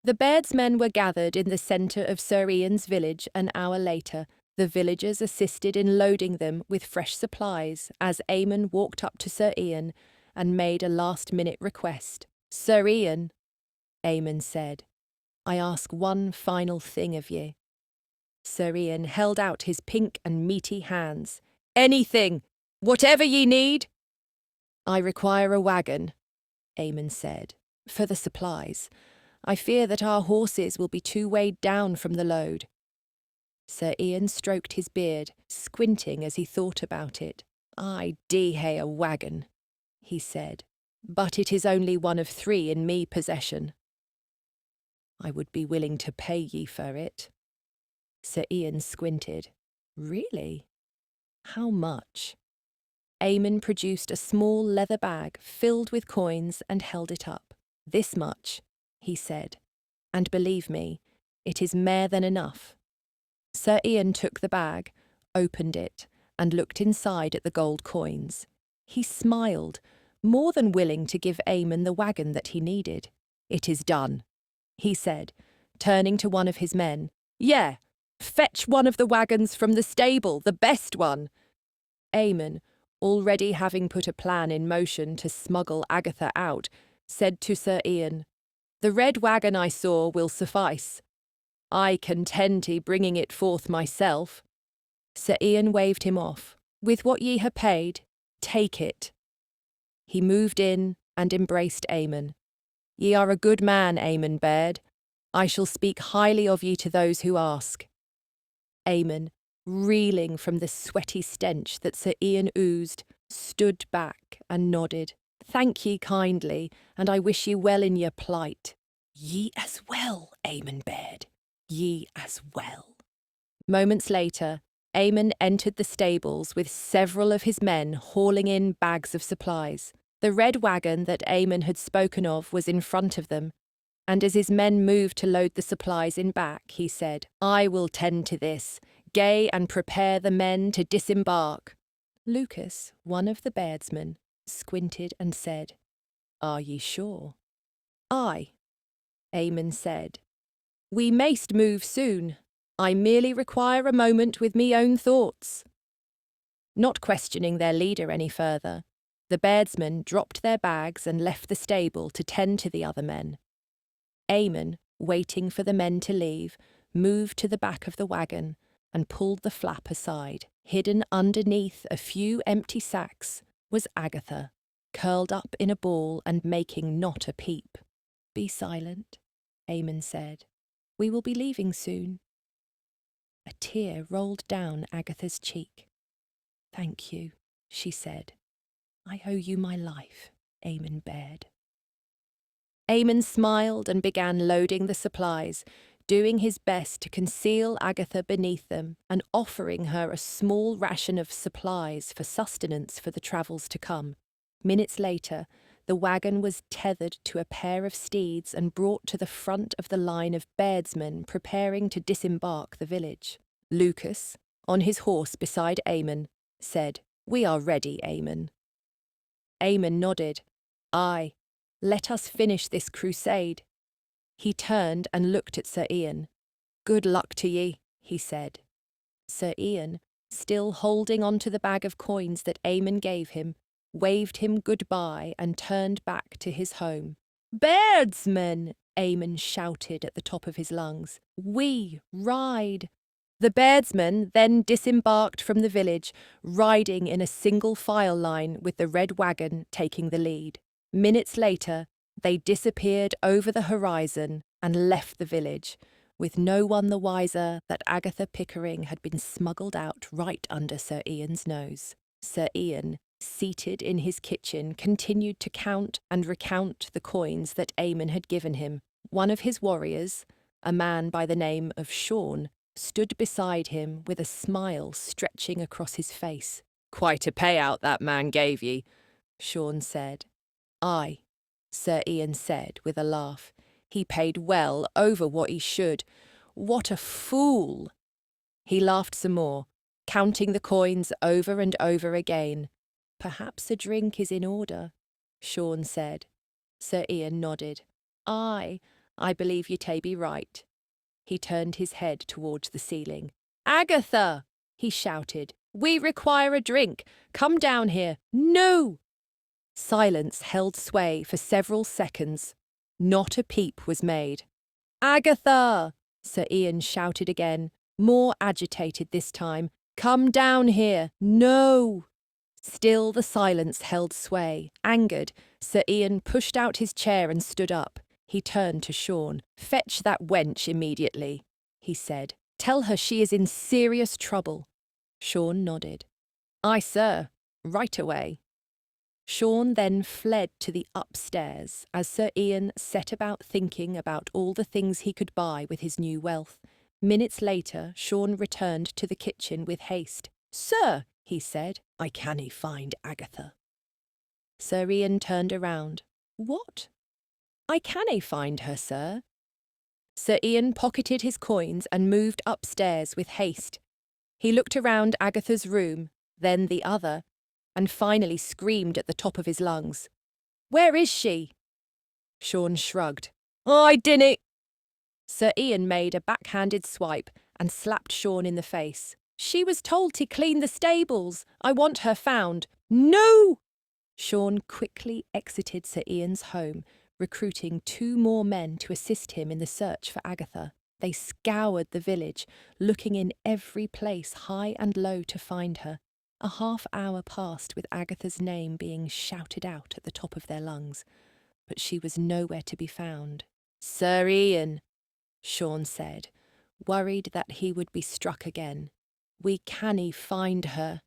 The Baird's men were gathered in the centre of Sir Ian's village an hour later. The villagers assisted in loading them with fresh supplies as Eamon walked up to Sir Ian and made a last-minute request. Sir Ian, Eamon said, I ask one final thing of ye. Sir Ian held out his pink and meaty hands. Anything! Whatever ye need! I require a wagon, Eamon said, for the supplies. I fear that our horses will be too weighed down from the load. Sir Ian stroked his beard, squinting as he thought about it. "I hae a wagon," he said, "but it is only one of 3 in me possession." "I would be willing to pay ye for it." Sir Ian squinted. "Really? How much?" Eamon produced a small leather bag filled with coins and held it up. "This much," he said, "and believe me, it is mair than enough." Sir Ian took the bag, opened it, and looked inside at the gold coins. He smiled, more than willing to give Eamon the wagon that he needed. "It is done," he said, turning to one of his men. "Yeah, fetch one of the wagons from the stable, the best one." Eamon, already having put a plan in motion to smuggle Agatha out, said to Sir Ian, "The red wagon I saw will suffice. I can tend to bringing it forth myself." Sir Ian waved him off. "With what ye ha' paid, take it." He moved in and embraced Eamon. "Ye are a good man, Eamon Baird. I shall speak highly of ye to those who ask." Eamon, reeling from the sweaty stench that Sir Ian oozed, stood back and nodded. "Thank ye kindly, and I wish ye well in your plight." "Ye as well, Eamon Baird. Ye as well." Moments later, Eamon entered the stables with several of his men hauling in bags of supplies. The red wagon that Eamon had spoken of was in front of them, and as his men moved to load the supplies in back, he said, "I will tend to this. Gay and prepare the men to disembark." Lucas, one of the Bairdsmen, squinted and said, "Are ye sure?" "Aye," Eamon said. "We mayst move soon. I merely require a moment with me own thoughts." Not questioning their leader any further, the Bairdsmen dropped their bags and left the stable to tend to the other men. Eamon, waiting for the men to leave, moved to the back of the wagon and pulled the flap aside. Hidden underneath a few empty sacks was Agatha, curled up in a ball and making not a peep. "Be silent," Eamon said. "We will be leaving soon." A tear rolled down Agatha's cheek. "Thank you," she said. "I owe you my life, Eamon Baird." Eamon smiled and began loading the supplies, doing his best to conceal Agatha beneath them and offering her a small ration of supplies for sustenance for the travels to come. Minutes later, the wagon was tethered to a pair of steeds and brought to the front of the line of Bairdsmen preparing to disembark the village. Lucas, on his horse beside Eamon, said, "We are ready, Eamon." Eamon nodded. "Aye, let us finish this crusade." He turned and looked at Sir Ian. "Good luck to ye," he said. Sir Ian, still holding on to the bag of coins that Eamon gave him, waved him goodbye and turned back to his home. "Bairdsmen!" Eamon shouted at the top of his lungs. "We ride!" The Bairdsmen then disembarked from the village, riding in a single file line with the red wagon taking the lead. Minutes later, they disappeared over the horizon and left the village, with no one the wiser that Agatha Pickering had been smuggled out right under Sir Ian's nose. Sir Ian, seated in his kitchen, continued to count and recount the coins that Eamon had given him. One of his warriors, a man by the name of Sean, stood beside him with a smile stretching across his face. "Quite a payout that man gave ye," Sean said. "Aye," Sir Ian said with a laugh. "He paid well over what he should. What a fool!" He laughed some more, counting the coins over and over again. "Perhaps a drink is in order," Sean said. Sir Ian nodded. "Aye, I believe ye tay be right." He turned his head towards the ceiling. "Agatha!" he shouted. "We require a drink. Come down here." "No!" Silence held sway for several seconds. Not a peep was made. "Agatha!" Sir Ian shouted again, more agitated this time. "Come down here." "No!" Still the silence held sway. Angered, Sir Ian pushed out his chair and stood up. He turned to Sean. "Fetch that wench immediately," he said. Tell her she is in serious trouble. Sean nodded. Aye, sir. Right away. Sean then fled to the upstairs as Sir Ian set about thinking about all the things he could buy with his new wealth. Minutes later, Sean returned to the kitchen with haste. Sir, he said, I cannae find Agatha. Sir Ian turned around. What? I cannae find her, sir. Sir Ian pocketed his coins and moved upstairs with haste. He looked around Agatha's room, then the other, and finally screamed at the top of his lungs. Where is she? Sean shrugged. I dinna. Sir Ian made a backhanded swipe and slapped Sean in the face. She was told to clean the stables. I want her found. No! Sean quickly exited Sir Ian's home, recruiting 2 more men to assist him in the search for Agatha. They scoured the village, looking in every place high and low to find her. A half-hour passed with Agatha's name being shouted out at the top of their lungs, but she was nowhere to be found. Sir Ian, Sean said, worried that he would be struck again. We cannae find her.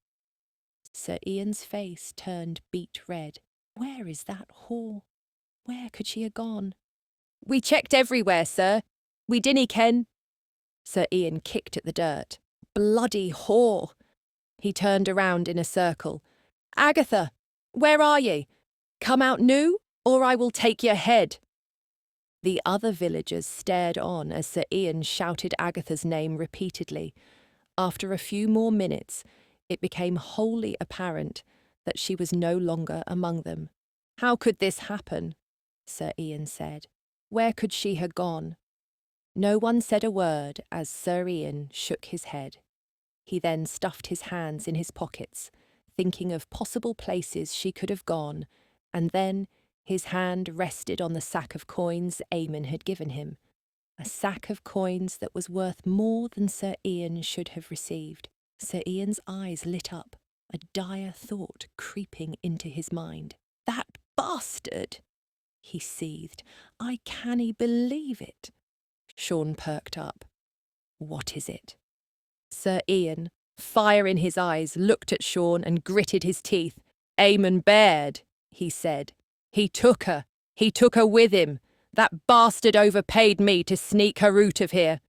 Sir Ian's face turned beet red. Where is that whore? Where could she ha' gone? We checked everywhere, sir. We dinna ken. Sir Ian kicked at the dirt. Bloody whore! He turned around in a circle. Agatha, where are ye? Come out noo, or I will take your head. The other villagers stared on as Sir Ian shouted Agatha's name repeatedly. After a few more minutes, it became wholly apparent that she was no longer among them. How could this happen? Sir Ian said. Where could she have gone? No one said a word as Sir Ian shook his head. He then stuffed his hands in his pockets, thinking of possible places she could have gone, and then his hand rested on the sack of coins Eamon had given him, a sack of coins that was worth more than Sir Ian should have received. Sir Ian's eyes lit up, a dire thought creeping into his mind. That bastard! He seethed. I cannae believe it. Sean perked up. What is it? Sir Ian, fire in his eyes, looked at Sean and gritted his teeth. Eamon Baird, he said. He took her. He took her with him. That bastard overpaid me to sneak her out of here.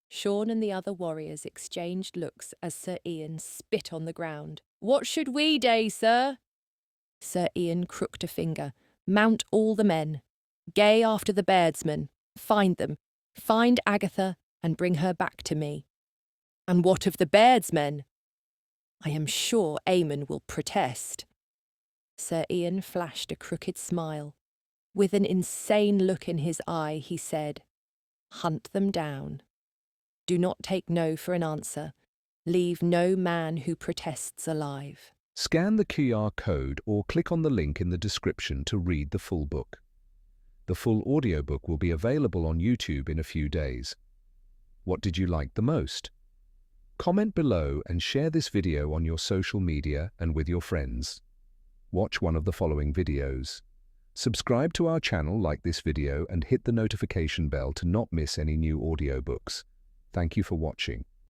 Sean and the other warriors exchanged looks as Sir Ian spit on the ground. What should we do, sir? Sir Ian crooked a finger. Mount all the men. Gae after the Bairdsmen. Find them. Find Agatha and bring her back to me. And what of the Bairdsmen? I am sure Eamon will protest. Sir Ian flashed a crooked smile. With an insane look in his eye, he said, Hunt them down. Do not take no for an answer. Leave no man who protests alive. Scan the QR code or click on the link in the description to read the full book. The full audiobook will be available on YouTube in a few days. What did you like the most? Comment below and share this video on your social media and with your friends. Watch one of the following videos. Subscribe to our channel, like this video, and hit the notification bell to not miss any new audiobooks. Thank you for watching.